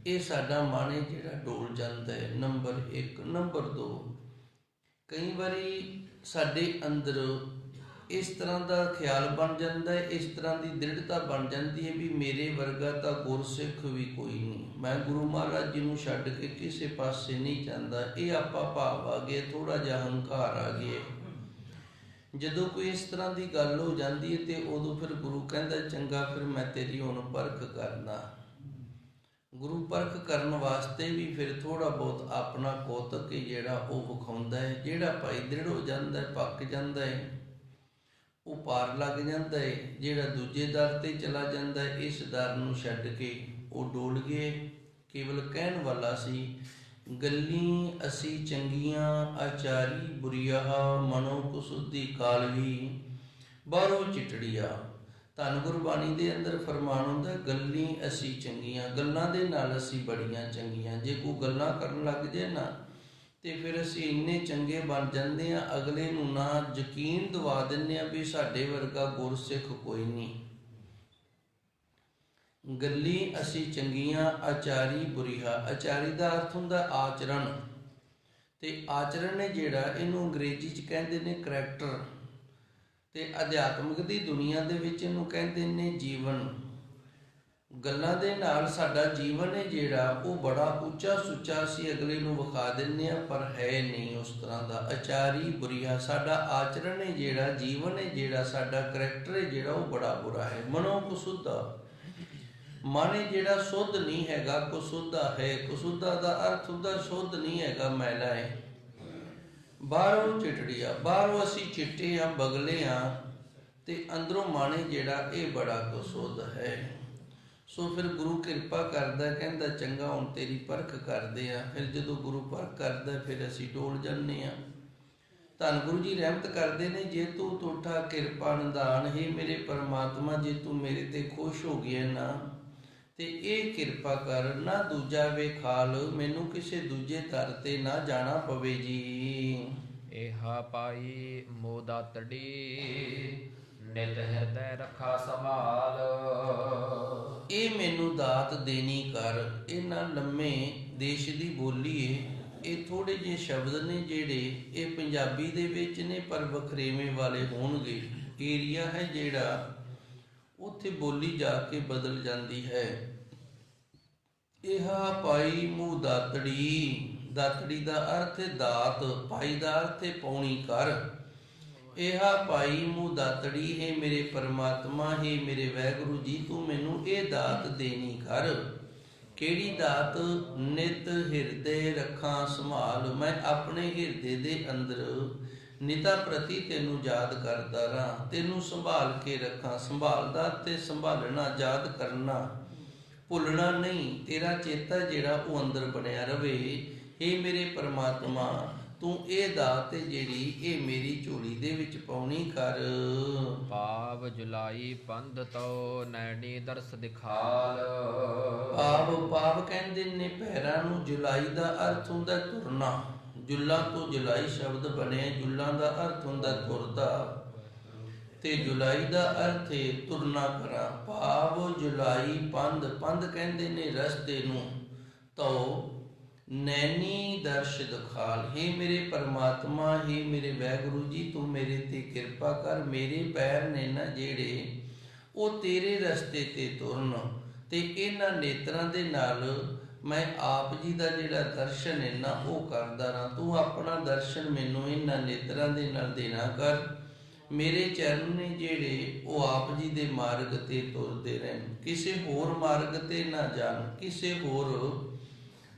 ਇਹ ਸਾਡਾ ਮਨ ਹੈ ਜਿਹੜਾ ਡੋਲ ਜਾਂਦਾ ਹੈ। ਨੰਬਰ 1। ਨੰਬਰ 2, ਕਈ ਵਾਰੀ ਸਾਡੇ ਅੰਦਰ ਇਸ ਤਰ੍ਹਾਂ ਦਾ ਖਿਆਲ ਬਣ ਜਾਂਦਾ ਹੈ, ਇਸ ਤਰ੍ਹਾਂ ਦੀ ਦ੍ਰਿੜਤਾ ਬਣ ਜਾਂਦੀ ਹੈ ਵੀ ਮੇਰੇ ਵਰਗਾ ਤਾਂ ਗੁਰਸਿੱਖ ਵੀ ਕੋਈ ਨਹੀਂ, ਮੈਂ ਗੁਰੂ ਮਹਾਰਾਜ ਜੀ ਨੂੰ ਛੱਡ ਕੇ ਕਿਸੇ ਪਾਸੇ ਨਹੀਂ ਜਾਂਦਾ। ਇਹ ਆਪਾਂ ਭਾਵ ਆ ਗਿਆ, ਥੋੜ੍ਹਾ ਜਿਹਾ ਹੰਕਾਰ ਆ ਗਿਆ। ਜਦੋਂ ਕੋਈ ਇਸ ਤਰ੍ਹਾਂ ਦੀ ਗੱਲ ਹੋ ਜਾਂਦੀ ਹੈ ਤੇ ਉਦੋਂ ਫਿਰ ਗੁਰੂ ਕਹਿੰਦਾ ਚੰਗਾ, ਫਿਰ ਮੈਂ ਤੇਰੀ ਹੁਣ ਪਰਖ ਕਰਨਾ। ਗੁਰੂ ਪਰਖ ਕਰਨ ਵਾਸਤੇ ਵੀ ਫਿਰ ਥੋੜ੍ਹਾ ਬਹੁਤ ਆਪਣਾ ਕੌਤਕ ਜਿਹੜਾ ਉਹ ਵਿਖਾਉਂਦਾ ਹੈ। ਜਿਹੜਾ ਭਾਈ ਦ੍ਰਿੜ ਹੋ ਜਾਂਦਾ, ਪੱਕ ਜਾਂਦਾ ਹੈ, ਉਹ ਪਾਰ ਲੱਗ ਜਾਂਦਾ ਹੈ। ਜਿਹੜਾ ਦੂਜੇ ਦਰ ਤੇ ਚਲਾ ਜਾਂਦਾ ਹੈ, ਇਸ ਦਰ ਨੂੰ ਛੱਡ ਕੇ ਉਹ ਡੋਲ ਗਏ। ਕੇਵਲ ਕਹਿਣ ਵਾਲਾ ਸੀ, ਗੱਲੀ ਅਸੀਂ ਚੰਗੀਆਂ ਆਚਾਰੀ ਬੁਰੀਆ, ਮਨੋ ਕੁਸੁੱਧੀ ਕਾਲਵੀ ਬਾਹਰੋਂ ਚਿਟੜੀਆ। ਧੰਨ ਗੁਰਬਾਣੀ ਦੇ ਅੰਦਰ ਫਰਮਾਨ ਹੁੰਦਾ, ਗੱਲੀ ਅਸੀਂ ਚੰਗੀਆਂ, ਗੱਲਾਂ ਦੇ ਨਾਲ ਅਸੀਂ ਬੜੀਆਂ ਚੰਗੀਆਂ। ਜੇ ਕੋਈ ਗੱਲਾਂ ਕਰਨ ਲੱਗ ਜਾਏ ਨਾ, ਤੇ ਫਿਰ ਅਸੀਂ ਇੰਨੇ ਚੰਗੇ ਬਣ ਜਾਂਦੇ ਹਾਂ, ਅਗਲੇ ਨੂੰ ਨਾ ਯਕੀਨ ਦਿਵਾ ਦਿੰਦੇ ਹਾਂ ਵੀ ਸਾਡੇ ਵਰਗਾ ਗੁਰਸਿੱਖ ਕੋਈ ਨਹੀਂ। ਗੱਲੀ ਅਸੀਂ ਚੰਗੀਆਂ ਆਚਾਰੀ ਬੁਰੀਹਾ। ਆਚਾਰੀ ਦਾ ਅਰਥ ਹੁੰਦਾ ਆਚਰਣ, ਤੇ ਆਚਰਣ ਨੇ ਜਿਹੜਾ, ਇਹਨੂੰ ਅੰਗਰੇਜ਼ੀ 'ਚ ਕਹਿੰਦੇ ਨੇ ਕਰੈਕਟਰ, ਤੇ ਅਧਿਆਤਮਿਕ ਦੀ ਦੁਨੀਆ ਦੇ ਵਿੱਚ ਇਹਨੂੰ ਕਹਿੰਦੇ ਨੇ ਜੀਵਨ। ਗੱਲਾਂ ਦੇ ਨਾਲ ਸਾਡਾ ਜੀਵਨ ਹੈ ਜਿਹੜਾ ਉਹ ਬੜਾ ਉੱਚਾ ਸੁੱਚਾ ਅਸੀਂ ਅਗਲੇ ਨੂੰ ਵਿਖਾ ਦਿੰਦੇ ਹਾਂ, ਪਰ ਹੈ ਨਹੀਂ ਉਸ ਤਰ੍ਹਾਂ ਦਾ। ਆਚਾਰੀ ਬੁਰੀਆ, ਸਾਡਾ ਆਚਰਣ ਹੈ ਜਿਹੜਾ, ਜੀਵਨ ਹੈ ਜਿਹੜਾ, ਸਾਡਾ ਕਰੈਕਟਰ ਹੈ ਜਿਹੜਾ, ਉਹ ਬੜਾ ਬੁਰਾ ਹੈ। ਮਨੋ ਕੁਸੁੱਧਾ, ਮਨ ਹੈ ਜਿਹੜਾ ਸ਼ੁੱਧ ਨਹੀਂ ਹੈਗਾ, ਕੁਸੁੱਧਾ ਹੈ। ਕੁਸੁੱਧਾ ਦਾ ਅਰਥ ਹੁੰਦਾ ਸ਼ੁੱਧ ਨਹੀਂ ਹੈਗਾ, ਮੈਲਾ ਹੈ। ਬਾਹਰੋਂ ਚਿਟੜੀਆ, ਬਾਹਰੋਂ ਅਸੀਂ ਚਿੱਟੇ ਹਾਂ, ਬਗਲੇ ਹਾਂ, ਤੇ ਅੰਦਰੋਂ ਮਨ ਹੈ ਜਿਹੜਾ ਇਹ ਬੜਾ ਕੁਸੁੱਧ ਹੈ। ਸੋ ਫਿਰ ਗੁਰੂ ਕਿਰਪਾ ਕਰਦਾ, ਕਹਿੰਦਾ ਚੰਗਾ ਹੁਣ ਤੇਰੀ ਪਰਖ ਕਰਦੇ ਆ। ਫਿਰ ਜਦੋਂ ਗੁਰੂ ਪਰਖ ਕਰਦਾ ਫਿਰ ਅਸੀਂ ਡੋਲ ਜਾਂਦੇ ਹਾਂ। ਧੰਨ ਗੁਰੂ ਜੀ ਰਹਿਮਤ ਕਰਦੇ ਨੇ, ਜੇ ਤੂੰ ਟੋਠਾ ਕਿਰਪਾ ਨਿਧਾਨ, ਹੀ ਮੇਰੇ ਪਰਮਾਤਮਾ ਜੇ ਤੂੰ ਮੇਰੇ ਤੇ ਖੁਸ਼ ਹੋ ਗਿਆ ਨਾ, ਤੇ ਇਹ ਕਿਰਪਾ ਕਰ ਨਾ ਦੂਜਾ ਵੇਖਾਲ, ਮੈਨੂੰ ਕਿਸੇ ਦੂਜੇ ਦਰ ਤੇ ਨਾ ਜਾਣਾ ਪਵੇ ਜੀ। ਇਹਾ ਪਾਈ ਮੋਦਾਤੜੀ, ਨਿਤ ਹਿਰਦੈ ਰੱਖਾ ਸੰਭਾਲ। ਇਹ ਮੈਨੂੰ ਦਾਤ ਦੇਣੀ ਕਰ। ਇਹਨਾਂ ਲੰਮੇ ਦੇਸ਼ ਦੀ ਬੋਲੀ ਏ, ਇਹ ਥੋੜੇ ਜਿਹੇ ਸ਼ਬਦ ਨੇ ਜਿਹੜੇ ਇਹ ਪੰਜਾਬੀ ਦੇ ਵਿੱਚ ਨੇ, ਪਰ ਵਖਰੇਵੇਂ ਵਾਲੇ ਹੋਣਗੇ। ਏਰੀਆ ਹੈ ਜਿਹੜਾ ਉੱਥੇ ਬੋਲੀ ਜਾ ਕੇ ਬਦਲ ਜਾਂਦੀ ਹੈ। ਇਹਾ ਪਾਈ ਮੂੰਹ ਦਾਤੜੀ, ਦਾਤੜੀ ਦਾ ਅਰਥ ਹੈ ਦਾਤ, ਪਾਈ ਦਾ ਅਰਥ ਹੈ ਪਾਉਣੀ ਕਰ। ਇਹਾ ਪਾਈ ਮੂੰਹ ਦਾਤੜੀ, ਹੈ ਮੇਰੇ ਪਰਮਾਤਮਾ, ਹੈ ਮੇਰੇ ਵਾਹਿਗੁਰੂ ਜੀ ਤੂੰ ਮੈਨੂੰ ਇਹ ਦਾਤ ਦੇਣੀ ਕਰ। ਕਿਹੜੀ ਦਾਤ? ਨਿਤ ਹਿਰਦੇ ਰੱਖਾਂ ਸੰਭਾਲ, ਮੈਂ ਆਪਣੇ ਹਿਰਦੇ ਦੇ ਅੰਦਰ ਨਿਤਾ ਪ੍ਰਤੀ ਤੈਨੂੰ ਯਾਦ ਕਰਦਾ ਰਹਾਂ, ਤੈਨੂੰ ਸੰਭਾਲ ਕੇ ਰੱਖਾਂ। ਸੰਭਾਲਦਾ ਤੇ ਸੰਭਾਲਣਾ, ਯਾਦ ਕਰਨਾ, ਭੁੱਲਣਾ ਨਹੀਂ। ਤੇਰਾ ਚੇਤਾ ਜਿਹੜਾ ਉਹ ਅੰਦਰ ਬਣਿਆ ਰਵੇ। ਇਹ ਮੇਰੇ ਪਰਮਾਤਮਾ ਤੂੰ ਇਹ ਦਾਤ ਜਿਹੜੀ ਇਹ ਮੇਰੀ ਝੋਲੀ ਦੇ ਵਿੱਚ ਪਾਉਣੀ ਕਰ। ਪਾਵ ਜੁਲਾਈ ਪੰਧ ਤੋ ਨੈਣੀ ਦਰਸ ਦਿਖਾਲ। ਪਾਵ ਕਹਿੰਦੇ ਨੇ ਪੈਰਾਂ ਨੂੰ। ਜੁਲਾਈ ਦਾ ਅਰਥ ਹੁੰਦਾ ਤੁਰਨਾ, ਜੁੱਲਾਂ ਤੋਂ ਜੁਲਾਈ ਸ਼ਬਦ ਬਣਿਆ। ਜੁੱਲਾਂ ਦਾ ਅਰਥ ਹੁੰਦਾ ਤੁਰਦਾ, ਤੇ ਜੁਲਾਈ ਦਾ ਅਰਥ ਹੈ ਤੁਰਨਾ ਕਰਾਂ। ਪਾਵ ਜੁਲਾਈ ਪੰਧ, ਪੰਧ ਕਹਿੰਦੇ ਨੇ ਰਸਤੇ ਨੂੰ। ਤੋ ਨੈਣੀ ਦਰਸ਼ ਦਿਖਾਲ, ਹੇ ਮੇਰੇ ਪਰਮਾਤਮਾ, ਹੇ ਮੇਰੇ ਵਾਹਿਗੁਰੂ ਜੀ ਤੂੰ ਮੇਰੇ ਤੇ ਕਿਰਪਾ ਕਰ। ਮੇਰੇ ਪੈਰ ਨੇ ਨਾ ਜਿਹੜੇ ਉਹ ਤੇਰੇ ਰਸਤੇ ਤੇ ਤੁਰਨ, ਤੇ ਇਹਨਾਂ ਨੇਤਰਾਂ ਦੇ ਨਾਲ ਮੈਂ ਆਪ ਜੀ ਦਾ ਜਿਹੜਾ ਦਰਸ਼ਨ ਹੈ ਨਾ ਉਹ ਕਰਦਾ ਰਹਾਂ। ਤੂੰ ਆਪਣਾ ਦਰਸ਼ਨ ਮੈਨੂੰ ਇਹਨਾਂ ਨੇਤਰਾਂ ਦੇ ਨਾਲ ਦੇਣਾ ਕਰ। ਮੇਰੇ ਚਰਨ ਨੇ ਜਿਹੜੇ ਉਹ ਆਪ ਜੀ ਦੇ ਮਾਰਗ ਤੇ ਤੁਰਦੇ ਰਹਿਣ, ਕਿਸੇ ਹੋਰ ਮਾਰਗ ਤੇ ਨਾ ਜਾਣ, ਕਿਸੇ ਹੋਰ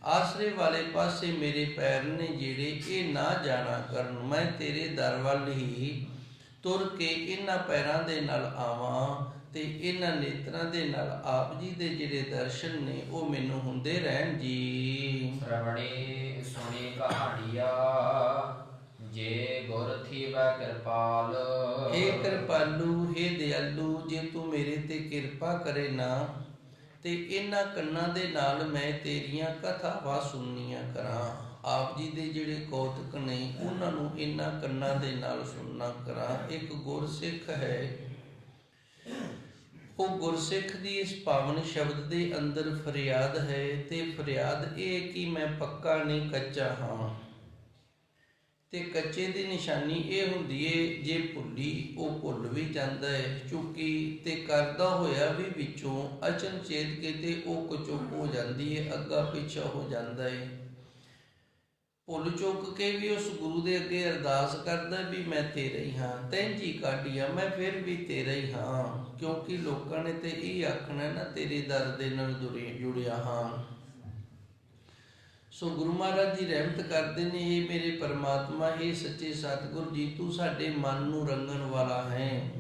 ਆਸਰੇ ਵਾਲੇ ਪਾਸੇ ਮੇਰੇ ਪੈਰ ਨੇ ਜਿਹੜੇ ਇਹ ਨਾ ਜਾਣਾ ਕਰਨ। ਮੈਂ ਤੇਰੇ ਦਰ ਵੱਲ ਹੀ ਤੁਰ ਕੇ ਇਹਨਾਂ ਪੈਰਾਂ ਦੇ ਨਾਲ ਆਵਾਂ, ਤੇ ਇਹਨਾਂ ਨੇਤਰਾਂ ਦੇ ਨਾਲ ਆਪ ਜੀ ਦੇ ਜਿਹੜੇ ਦਰਸ਼ਨ ਨੇ ਉਹ ਮੈਨੂੰ ਹੁੰਦੇ ਰਹਿਣ ਜੀ। ਸ਼੍ਰਵਣੀ ਸੁਣੀ ਕਹਾਣੀਆ, ਜੇ ਗੁਰ ਥੀਵੈ ਕਿਰਪਾਲ। ਹੇ ਕਿਰਪਾਲੂ, ਹੇ ਦਿਆਲੂ, ਜੇ ਤੂੰ ਮੇਰੇ ਤੇ ਕਿਰਪਾ ਕਰੇ ਨਾ, ਤੇ ਇਹਨਾਂ ਕੰਨਾਂ ਦੇ ਨਾਲ ਮੈਂ ਤੇਰੀਆਂ ਕਥਾਵਾਂ ਸੁਣਨੀਆਂ ਕਰਾਂ। ਆਪ ਜੀ ਦੇ ਜਿਹੜੇ ਕੌਤਕ ਨੇ ਉਹਨਾਂ ਨੂੰ ਇਹਨਾਂ ਕੰਨਾਂ ਦੇ ਨਾਲ ਸੁਣਨਾ ਕਰਾਂ। ਇੱਕ ਗੁਰਸਿੱਖ ਹੈ, ਉਹ ਗੁਰਸਿੱਖ ਦੀ ਇਸ ਪਾਵਨ ਸ਼ਬਦ ਦੇ ਅੰਦਰ ਫਰਿਆਦ ਹੈ, ਤੇ ਫਰਿਆਦ ਇਹ ਕਿ ਮੈਂ ਪੱਕਾ ਨਹੀਂ ਕੱਚਾ ਹਾਂ। ਤੇ ਕੱਚੇ ਦੀ ਨਿਸ਼ਾਨੀ ਇਹ ਹੁੰਦੀ ਏ ਜੇ ਭੁੱਲੀ ਉਹ ਭੁੱਲ ਵੀ ਜਾਂਦਾ ਹੈ, ਚੁੱਕੀ ਤੇ ਕਰਦਾ ਹੋਇਆ ਵੀ ਵਿੱਚੋਂ ਅਚਨਚੇਤ ਕਿਤੇ ਉਹ ਕੁਚੁੱਪ ਹੋ ਜਾਂਦੀ ਹੈ, ਅੱਗਾ ਪਿੱਛਾ ਹੋ ਜਾਂਦਾ ਹੈ। ਭੁੱਲ ਚੁੱਕ ਕੇ ਵੀ ਉਸ ਗੁਰੂ ਦੇ ਅੱਗੇ ਅਰਦਾਸ ਕਰਦਾ ਵੀ ਮੈਂ ਤੇਰਾ ਹੀ ਹਾਂ, ਤੈਂਜੀ ਕਾਢੀਆ, ਮੈਂ ਫਿਰ ਵੀ ਤੇਰਾ ਹੀ ਹਾਂ। ਕਿਉਂਕਿ ਲੋਕਾਂ ਨੇ ਤੇ ਇਹ ਆਖਣਾ ਨਾ ਤੇਰੇ ਦਰ ਦੇ ਨਾਲ ਜੁੜਿਆ ਹਾਂ। ਸੋ ਗੁਰੂ ਮਹਾਰਾਜ ਜੀ ਰਹਿਮਤ ਕਰਦੇ ਨੇ, ਇਹ ਮੇਰੇ ਪਰਮਾਤਮਾ, ਇਹ ਸੱਚੇ ਸਤਿਗੁਰ ਜੀ ਤੂੰ ਸਾਡੇ ਮਨ ਨੂੰ ਰੰਗਣ ਵਾਲਾ ਹੈ,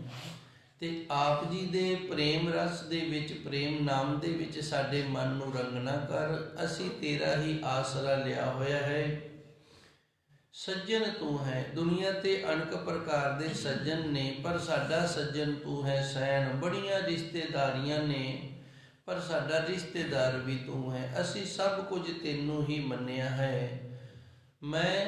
ਤੇ ਆਪ ਜੀ ਦੇ ਪ੍ਰੇਮ ਰਸ ਦੇ ਵਿੱਚ, ਪ੍ਰੇਮ ਨਾਮ ਦੇ ਵਿੱਚ ਸਾਡੇ ਮਨ ਨੂੰ ਰੰਗਣਾ ਕਰ। ਅਸੀਂ ਤੇਰਾ ਹੀ ਆਸਰਾ ਲਿਆ ਹੋਇਆ ਹੈ। ਸੱਜਣ ਤੂੰ ਹੈ। ਦੁਨੀਆ ਤੇ ਅਣਕ ਪ੍ਰਕਾਰ ਦੇ ਸੱਜਣ ਨੇ, ਪਰ ਸਾਡਾ ਸੱਜਣ ਤੂੰ ਹੈ ਸੈਨ। ਬੜੀਆਂ ਰਿਸ਼ਤੇਦਾਰੀਆਂ ਨੇ, ਪਰ ਸਾਡਾ ਰਿਸ਼ਤੇਦਾਰ ਵੀ ਤੂੰ ਹੈ। ਅਸੀਂ ਸਭ ਕੁਝ ਤੈਨੂੰ ਹੀ ਮੰਨਿਆ ਹੈ। ਮੈਂ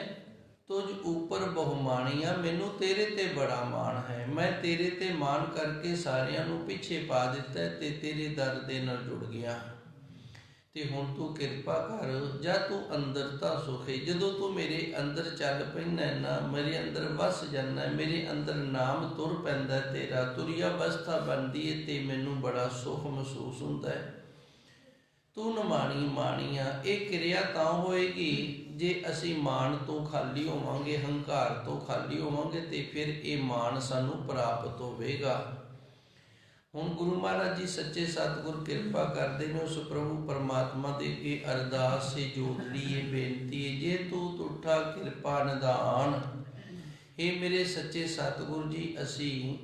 ਤੁਝ ਉੱਪਰ ਬਹੁਮਾਣੀਆਂ, ਮੈਨੂੰ ਤੇਰੇ ਤੇ ਬੜਾ ਮਾਣ ਹੈ। ਮੈਂ ਤੇਰੇ ਤੇ ਮਾਣ ਕਰਕੇ ਸਾਰਿਆਂ ਨੂੰ ਪਿੱਛੇ ਪਾ ਦਿੱਤਾ ਤੇ ਤੇਰੇ ਦਰ ਦੇ ਨਾਲ ਜੁੜ ਗਿਆ। ਤੇ ਹੁਣ ਤੂੰ ਕਿਰਪਾ ਕਰ, ਜਾਂ ਤੂੰ ਅੰਦਰ ਤਾਂ ਸੁਖ ਹੈ। ਜਦੋਂ ਤੂੰ ਮੇਰੇ ਅੰਦਰ ਚੱਲ ਪੈਂਦਾ ਨਾ, ਮੇਰੇ ਅੰਦਰ ਵਸ ਜਾਂਦਾ, ਮੇਰੇ ਅੰਦਰ ਨਾਮ ਤੁਰ ਪੈਂਦਾ, ਤੇਰਾ ਤੁਰੀ ਅਵਸਥਾ ਬਣਦੀ ਹੈ ਤੇ ਮੈਨੂੰ ਬੜਾ ਸੁਖ ਮਹਿਸੂਸ ਹੁੰਦਾ ਹੈ। ਤੂੰ ਨਿਮਾਣੀ ਮਾਣੀਆ। ਇਹ ਕਿਰਿਆ ਤਾਂ ਹੋਏਗੀ ਜੇ ਅਸੀਂ ਮਾਣ ਤੋਂ ਖਾਲੀ ਹੋਵਾਂਗੇ, ਹੰਕਾਰ ਤੋਂ ਖਾਲੀ ਹੋਵਾਂਗੇ, ਤੇ ਫਿਰ ਇਹ ਮਾਣ ਸਾਨੂੰ ਪ੍ਰਾਪਤ ਹੋਵੇਗਾ। ਹੁਣ ਗੁਰੂ ਮਹਾਰਾਜ ਜੀ ਸੱਚੇ ਸਤਿਗੁਰ ਕਿਰਪਾ ਕਰਦੇ ਨੇ ਉਸ ਪ੍ਰਭੂ ਪਰਮਾਤਮਾ ਦੇ ਅੱਗੇ ਅਰਦਾਸ ਹੈ, ਜੋਦੜੀ ਹੈ, ਬੇਨਤੀ ਹੈ, ਜੇ ਤੂੰ ਤੁਠਾ ਕਿਰਪਾ ਨਿਧਾਨ। ਇਹ ਮੇਰੇ ਸੱਚੇ ਸਤਿਗੁਰ ਜੀ, ਅਸੀਂ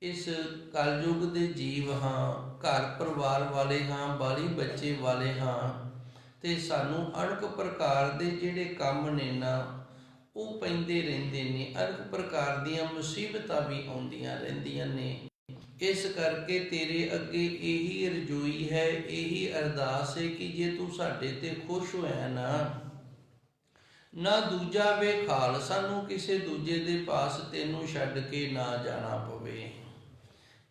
ਇਸ ਕਲਯੁਗ ਦੇ ਜੀਵ ਹਾਂ, ਘਰ ਪਰਿਵਾਰ ਵਾਲੇ ਹਾਂ, ਬਾਲੀ ਬੱਚੇ ਵਾਲੇ ਹਾਂ, ਤੇ ਸਾਨੂੰ ਅਣਕ ਪ੍ਰਕਾਰ ਦੇ ਜਿਹੜੇ ਕੰਮ ਨੇ ਨਾ ਉਹ ਪੈਂਦੇ ਰਹਿੰਦੇ ਨੇ, ਅਣਕ ਪ੍ਰਕਾਰ ਦੀਆਂ ਮੁਸੀਬਤਾਂ ਵੀ ਆਉਂਦੀਆਂ ਰਹਿੰਦੀਆਂ ਨੇ। ਇਸ ਕਰਕੇ ਤੇਰੇ ਅੱਗੇ ਇਹੀ ਰਜੋਈ ਹੈ, ਇਹੀ ਅਰਦਾਸ ਹੈ ਕਿ ਜੇ ਤੂੰ ਸਾਡੇ ਤੇ ਖੁਸ਼ ਹੋਇਆ ਨਾ ਦੂਜਾ ਵੇਖਾਲ, ਸਾਨੂੰ ਕਿਸੇ ਦੂਜੇ ਦੇ ਪਾਸ ਤੈਨੂੰ ਛੱਡ ਕੇ ਨਾ ਜਾਣਾ ਪਵੇ।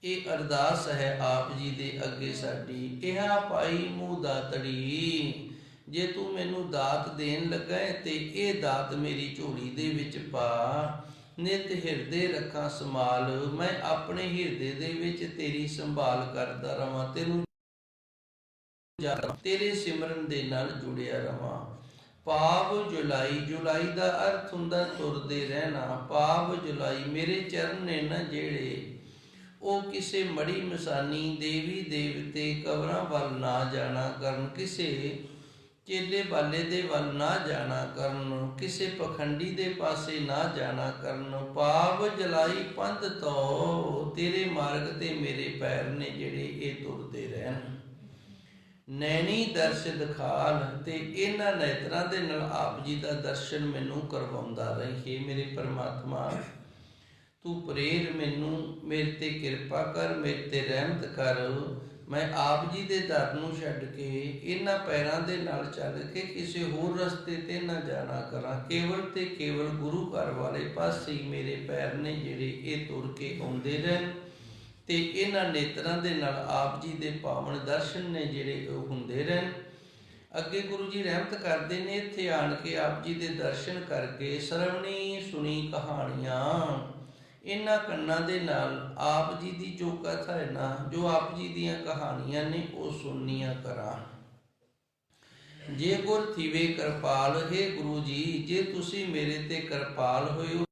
ਇਹ ਅਰਦਾਸ ਹੈ ਆਪ ਜੀ ਦੇ ਅੱਗੇ ਸਾਡੀ। ਇਹ ਪਾਈ ਮੂੰਹ ਦਾਤੜੀ, ਜੇ ਤੂੰ ਮੈਨੂੰ ਦਾਤ ਦੇਣ ਲੱਗਾ ਹੈ ਤੇ ਇਹ ਦਾਤ ਮੇਰੀ ਝੋਲੀ ਦੇ ਵਿੱਚ ਪਾ। ਨਿਤ ਹਿਰਦੇ ਰੱਖਾਂ ਸੰਭਾਲ, ਮੈਂ ਆਪਣੇ ਹਿਰਦੇ ਦੇ ਵਿੱਚ ਤੇਰੀ ਸੰਭਾਲ ਕਰਦਾ ਰਵਾਂ, ਤੈਨੂੰ ਤੇਰੇ ਸਿਮਰਨ ਦੇ ਨਾਲ ਜੁੜਿਆ ਰਵਾਂ। ਪਾਵ ਜੁਲਾਈ, ਜੁਲਾਈ ਦਾ ਅਰਥ ਹੁੰਦਾ ਤੁਰਦੇ ਰਹਿਣਾ। ਪਾਵ ਜੁਲਾਈ, ਮੇਰੇ ਚਰਨ ਨੇ ਨਾ ਜਿਹੜੇ, ਉਹ ਕਿਸੇ ਮੜੀ ਮਸਾਨੀ ਦੇਵੀ ਦੇਵਤੇ ਕਬਰਾਂ ਵੱਲ ਨਾ ਜਾਣਾ ਕਰਨ, ਕਿਸੇ ਚੇਲੇ ਬਾਲੇ ਦੇ ਵੱਲ ਨਾ ਜਾਣਾ ਕਰਨ, ਕਿਸੇ ਪਖੰਡੀ ਦੇ ਪਾਸੇ ਨਾ ਜਾਣਾ ਕਰਨ। ਪਾਵ ਜਲਾਈ ਪੰਧ ਤੋਂ, ਤੇਰੇ ਮਾਰਗ ਤੇ ਮੇਰੇ ਪੈਰ ਨੇ ਜਿਹੜੇ ਇਹ ਤੁਰਦੇ ਰਹਿਣ। ਨੈਣੀ ਦਰਸ਼ ਦਿਖਾਲ, ਤੇ ਇਹਨਾਂ ਨੇਤਰਾਂ ਦੇ ਨਾਲ ਆਪ ਜੀ ਦਾ ਦਰਸ਼ਨ ਮੈਨੂੰ ਕਰਵਾਉਂਦਾ ਰਹੇ। ਮੇਰੇ ਪਰਮਾਤਮਾ, ਤੂੰ ਪ੍ਰੇਰ ਮੈਨੂੰ, ਮੇਰੇ ਤੇ ਕਿਰਪਾ ਕਰ, ਮੇਰੇ ਤੇ ਰਹਿਮਤ ਕਰ। ਮੈਂ ਆਪ ਜੀ ਦੇ ਦਰ ਨੂੰ ਛੱਡ ਕੇ ਇਹਨਾਂ ਪੈਰਾਂ ਦੇ ਨਾਲ ਚੱਲ ਕੇ ਕਿਸੇ ਹੋਰ ਰਸਤੇ ਤੇ ਨਾ ਜਾਣਾ ਕਰਾਂ। ਕੇਵਲ ਤੇ ਕੇਵਲ ਗੁਰੂ ਘਰ ਵਾਲੇ ਪਾਸੇ ਹੀ ਮੇਰੇ ਪੈਰ ਨੇ ਜਿਹੜੇ ਇਹ ਤੁਰ ਕੇ ਆਉਂਦੇ ਰਹਿਣ, ਤੇ ਇਹਨਾਂ ਨੇਤਰਾਂ ਦੇ ਨਾਲ ਆਪ ਜੀ ਦੇ ਪਾਵਨ ਦਰਸ਼ਨ ਨੇ ਜਿਹੜੇ ਉਹ ਹੁੰਦੇ ਰਹਿਣ। ਅੱਗੇ ਗੁਰੂ ਜੀ ਰਹਿਮਤ ਕਰਦੇ ਨੇ, ਇੱਥੇ ਆਣ ਕੇ ਆਪ ਜੀ ਦੇ ਦਰਸ਼ਨ ਕਰਕੇ ਸਰਵਣੀ ਸੁਣੀ ਕਹਾਣੀਆਂ, ਇਹਨਾਂ ਕੰਨਾਂ ਦੇ ਨਾਲ ਆਪ ਜੀ ਦੀ ਜੋ ਕਥਾ ਹੈ ਨਾ, ਜੋ ਆਪ ਜੀ ਦੀਆਂ ਕਹਾਣੀਆਂ ਨੇ ਉਹ ਸੁਣਨੀਆਂ ਕਰਾਂ। ਜੇ ਗੁਰ ਥੀਵੇ ਕਿਰਪਾਲ, ਹੈ ਗੁਰੂ ਜੀ ਜੇ ਤੁਸੀਂ ਮੇਰੇ ਤੇ ਕਿਰਪਾਲ ਹੋਏ ਹੋ,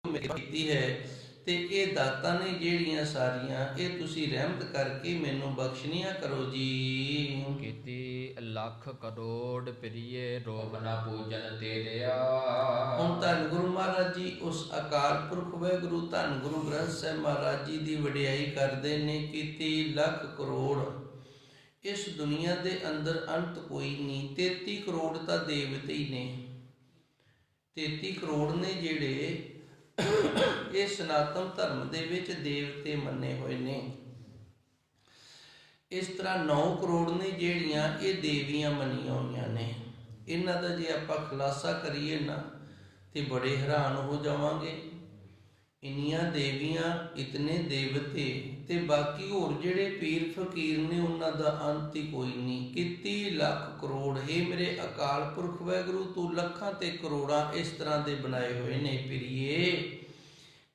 ਮੇਰੀ ਕੀਤੀ ਹੈ, ਤੇ ਇਹ ਦਾਤਾਂ ਨੇ ਜਿਹੜੀਆਂ ਸਾਰੀਆਂ ਇਹ ਤੁਸੀਂ ਰਹਿਮਤ ਕਰਕੇ ਮੈਨੂੰ ਬਖਸ਼ਣੀਆਂ ਕਰੋ ਜੀ। ਕੀਤੀ ਲੱਖ ਕਰੋੜ ਪ੍ਰਿਯ, ਰੋਮ ਨਾ ਪੂਜਨ ਤੇਰਿਆ। ਹੁਣ ਧੰਨ ਗੁਰੂ ਮਹਾਰਾਜ ਜੀ ਉਸ ਅਕਾਲ ਪੁਰਖ ਵਾਹਿਗੁਰੂ ਧੰਨ ਗੁਰੂ ਗ੍ਰੰਥ ਸਾਹਿਬ ਮਹਾਰਾਜ ਜੀ ਦੀ ਵਡਿਆਈ ਕਰਦੇ ਨੇ। ਕੀਤੀ ਲੱਖ ਕਰੋੜ, ਇਸ ਦੁਨੀਆ ਦੇ ਅੰਦਰ ਅੰਤ ਕੋਈ ਨਹੀਂ। 33 ਕਰੋੜ ਤਾਂ ਦੇਵਤੇ ਹੀ ਨੇ, 33 ਕਰੋੜ ਨੇ ਜਿਹੜੇ ਇਹ ਸਨਾਤਨ ਧਰਮ ਦੇ ਵਿੱਚ ਦੇਵਤੇ ਮੰਨੇ ਹੋਏ ਨੇ। ਇਸ ਤਰ੍ਹਾਂ 9 ਕਰੋੜ ਨੇ ਜਿਹੜੀਆਂ ਇਹ ਦੇਵੀਆਂ ਮੰਨੀਆਂ ਹੋਈਆਂ ਨੇ। ਇਹਨਾਂ ਦਾ ਜੇ ਆਪਾਂ ਖੁਲਾਸਾ ਕਰੀਏ ਨਾ ਤੇ ਬੜੇ ਹੈਰਾਨ ਹੋ ਜਾਵਾਂਗੇ। ਇੰਨੀਆਂ ਦੇਵੀਆਂ, ਇਤਨੇ ਦੇਵਤੇ, ਤੇ ਬਾਕੀ ਹੋਰ ਜਿਹੜੇ ਪੀਰ ਫਕੀਰ ਨੇ ਉਹਨਾਂ ਦਾ ਅੰਤ ਹੀ ਕੋਈ ਨਹੀਂ। 31 ਲੱਖ ਕਰੋੜ, ਹੈ ਮੇਰੇ ਅਕਾਲ ਪੁਰਖ ਵਾਹਿਗੁਰੂ ਤੂੰ ਲੱਖਾਂ ਤੇ ਕਰੋੜਾਂ ਇਸ ਤਰ੍ਹਾਂ ਦੇ ਬਣਾਏ ਹੋਏ ਨੇ ਪ੍ਰਿਯੇ।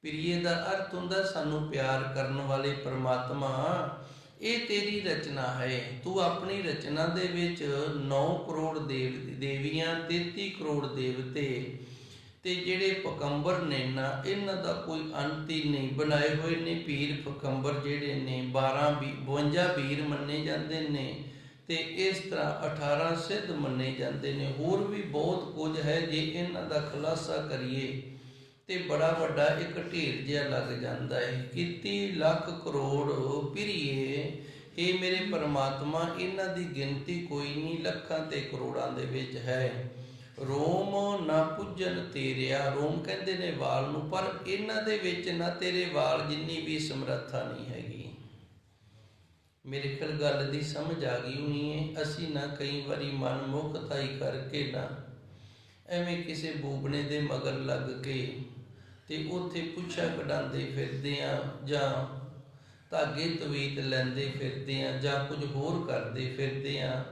ਪ੍ਰਿਯੇ ਦਾ ਅਰਥ ਹੁੰਦਾ ਸਾਨੂੰ ਪਿਆਰ ਕਰਨ ਵਾਲੇ ਪਰਮਾਤਮਾ। ਇਹ ਤੇਰੀ ਰਚਨਾ ਹੈ, ਤੂੰ ਆਪਣੀ ਰਚਨਾ ਦੇ ਵਿੱਚ 9 ਕਰੋੜ ਦੇਵੀਆਂ, 33 ਕਰੋੜ ਦੇਵਤੇ, ਤੇ ਜਿਹੜੇ ਪਕੰਬਰ ਨੇ ਨਾ ਇਹਨਾਂ ਦਾ ਕੋਈ ਅੰਤ ਹੀ ਨਹੀਂ। ਬਣਾਏ ਹੋਏ ਨੇ ਪੀਰ ਪਕੰਬਰ ਜਿਹੜੇ ਨੇ 52 ਵੀਰ ਮੰਨੇ ਜਾਂਦੇ ਨੇ, ਤੇ ਇਸ ਤਰ੍ਹਾਂ 18 ਸਿੱਧ ਮੰਨੇ ਜਾਂਦੇ ਨੇ। ਹੋਰ ਵੀ ਬਹੁਤ ਕੁਝ ਹੈ, ਜੇ ਇਹਨਾਂ ਦਾ ਖੁਲਾਸਾ ਕਰੀਏ ਤੇ ਬੜਾ ਵੱਡਾ ਇੱਕ ਢੇਰ ਜਿਹਾ ਲੱਗ ਜਾਂਦਾ ਹੈ। 31 ਲੱਖ ਕਰੋੜ ਪ੍ਰਿਯੇ, ਇਹ ਮੇਰੇ ਪਰਮਾਤਮਾ ਇਹਨਾਂ ਦੀ ਗਿਣਤੀ ਕੋਈ ਨਹੀਂ, ਲੱਖਾਂ ਤੇ ਕਰੋੜਾਂ ਦੇ ਵਿੱਚ ਹੈ। ਰੋਮ ਨਾ ਪੁੱਜਨ ਤੇਰਿਆ, ਰੋਮ ਕਹਿੰਦੇ ਨੇ ਵਾਲ ਨੂੰ, ਪਰ ਇਹਨਾਂ ਦੇ ਵਿੱਚ ਨਾ ਤੇਰੇ ਵਾਲ ਜਿੰਨੀ ਵੀ ਸਮਰੱਥਾ ਨਹੀਂ ਹੈਗੀ। ਮੇਰੇ ਖਿਆਲ ਗੱਲ ਦੀ ਸਮਝ ਆ ਗਈ ਹੋਣੀ ਹੈ। ਅਸੀਂ ਨਾ ਕਈ ਵਾਰੀ ਮਨ ਮੁਖਤਾਈ ਕਰਕੇ ਨਾ ਐਵੇਂ ਕਿਸੇ ਬੂਬਣੇ ਦੇ ਮਗਰ ਲੱਗ ਕੇ ਤੇ ਉੱਥੇ ਪੁੱਛਾ ਕਢਾਉਂਦੇ ਫਿਰਦੇ ਆ, ਜਾਂ ਧਾਗੇ ਤਵੀਤ ਲੈਂਦੇ ਫਿਰਦੇ ਆ ਜਾਂ ਕੁਝ ਹੋਰ ਕਰਦੇ ਫਿਰਦੇ ਆ।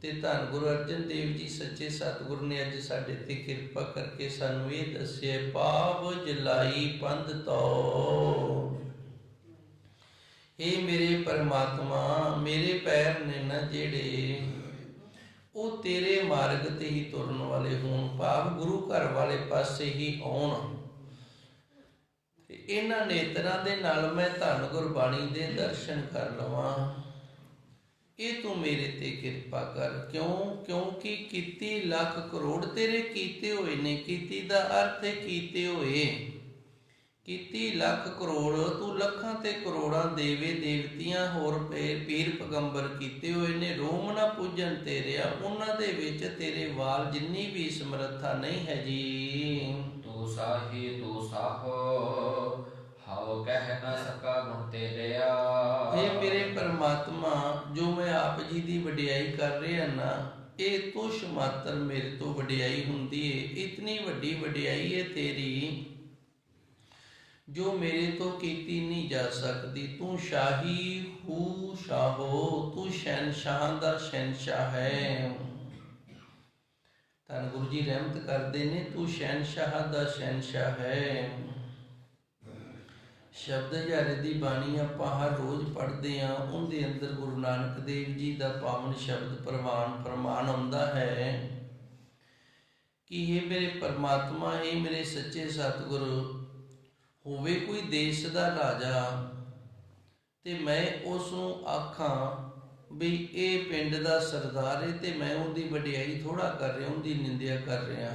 ਤੇ ਧੰਨ ਗੁਰੂ ਅਰਜਨ ਦੇਵ ਜੀ ਸੱਚੇ ਸਤਿਗੁਰ ਨੇ ਅੱਜ ਸਾਡੇ ਤੇ ਕਿਰਪਾ ਕਰਕੇ ਸਾਨੂੰ ਇਹ ਦੱਸਿਆ, ਪਾਵ ਜਲਾਈ ਪੰਧ ਤੋ। ਇਹ ਮੇਰੇ ਪਰਮਾਤਮਾ, ਮੇਰੇ ਪੈਰ ਨੇ ਨਾ ਜਿਹੜੇ ਉਹ ਤੇਰੇ ਮਾਰਗ ਤੇ ਹੀ ਤੁਰਨ ਵਾਲੇ ਹੋਣ, ਭਾਵ ਗੁਰੂ ਘਰ ਵਾਲੇ ਪਾਸੇ ਹੀ ਆਉਣ। ਤੇ ਇਹਨਾਂ ਨੇਤਰਾਂ ਦੇ ਨਾਲ ਮੈਂ ਧੰਨ ਗੁਰਬਾਣੀ ਦੇ ਦਰਸ਼ਨ ਕਰ ਲਵਾਂ। ਇਹ ਤੂੰ ਮੇਰੇ ਤੇ ਕਿਰਪਾ ਕਰ। ਕਿਉਂਕਿ ਕੀਤੀ ਲੱਖ ਕਰੋੜ ਤੇਰੇ ਕੀਤੇ ਹੋਏ ਨੇ। ਕੀਤੀ ਦਾ ਅਰਥ ਹੈ ਕੀਤੇ ਹੋਏ। ਕੀਤੀ ਲੱਖ ਕਰੋੜ, ਤੂੰ ਲੱਖਾਂ ਤੇ ਕਰੋੜਾਂ ਦੇਵੇ ਦੇਵਤੀਆਂ ਹੋਰ ਪੀਰ ਪੈਗੰਬਰ ਕੀਤੇ ਹੋਏ ਨੇ। ਰੋਮ ਨਾ ਪੂਜਨ ਤੇਰਿਆ, ਉਹਨਾਂ ਦੇ ਵਿੱਚ ਤੇਰੇ ਵਾਲ ਜਿੰਨੀ ਵੀ ਸਮਰੱਥਾ ਨਹੀਂ ਹੈ ਜੀ। ਤੂੰ ਸਾਹੀ ਤੂੰ ਸਾਹੋ, ਹਾਉ ਕਹਿ ਨਾ ਸਕਾ ਗੁਣ ਤੇਰਿਆ। ਇਹ ਮੇਰੇ ਪਰਮਾਤਮਾ, ਜੋ ਮੈਂ ਆਪ ਜੀ ਦੀ ਵਡਿਆਈ ਕਰ ਰਿਹਾ ਨਾ, ਇਹ ਤੁਛ ਮਾਤਰ ਮੇਰੇ ਤੋਂ ਵਡਿਆਈ ਹੁੰਦੀ ਏ। ਇਤਨੀ ਵੱਡੀ ਵਡਿਆਈ ਹੈ ਤੇਰੀ ਜੋ ਮੇਰੇ ਤੋਂ ਕੀਤੀ ਨਹੀਂ ਜਾ ਸਕਦੀ। ਤੂੰ ਸ਼ਾਹੀ ਹੂ ਸ਼ਾਹੋ, ਤੂੰ ਸ਼ਹਿਨਸ਼ਾਹ ਦਾ ਸ਼ਹਿਨਸ਼ਾਹ ਹੈ। ਧੰਨ ਗੁਰੂ ਜੀ ਰਹਿਮਤ ਕਰਦੇ ਨੇ, ਤੂੰ ਸ਼ਹਿਨਸ਼ਾਹ ਦਾ ਸ਼ਹਿਨਸ਼ਾਹ ਹੈ। ਸ਼ਬਦ ਹਜ਼ਾਰੇ ਦੀ ਬਾਣੀ ਆਪਾਂ ਹਰ ਰੋਜ਼ ਪੜ੍ਹਦੇ ਹਾਂ। ਉਹਦੇ ਅੰਦਰ ਗੁਰੂ ਨਾਨਕ ਦੇਵ ਜੀ ਦਾ ਪਾਵਨ ਸ਼ਬਦ ਪ੍ਰਮਾਣ ਆਉਂਦਾ ਹੈ ਕਿ ਇਹ ਮੇਰੇ ਪਰਮਾਤਮਾ, ਇਹ ਮੇਰੇ ਸੱਚੇ ਸਤਿਗੁਰ, ਹੋਵੇ ਕੋਈ ਦੇਸ਼ ਦਾ ਰਾਜਾ ਤੇ ਮੈਂ ਉਸ ਨੂੰ ਆਖਾਂ ਵੀ ਇਹ ਪਿੰਡ ਦਾ ਸਰਦਾਰ ਹੈ ਤੇ ਮੈਂ ਉਹਦੀ ਵਡਿਆਈ ਥੋੜਾ ਕਰ ਰਿਹਾ, ਉਹਦੀ ਨਿੰਦਿਆ ਕਰ ਰਿਹਾ।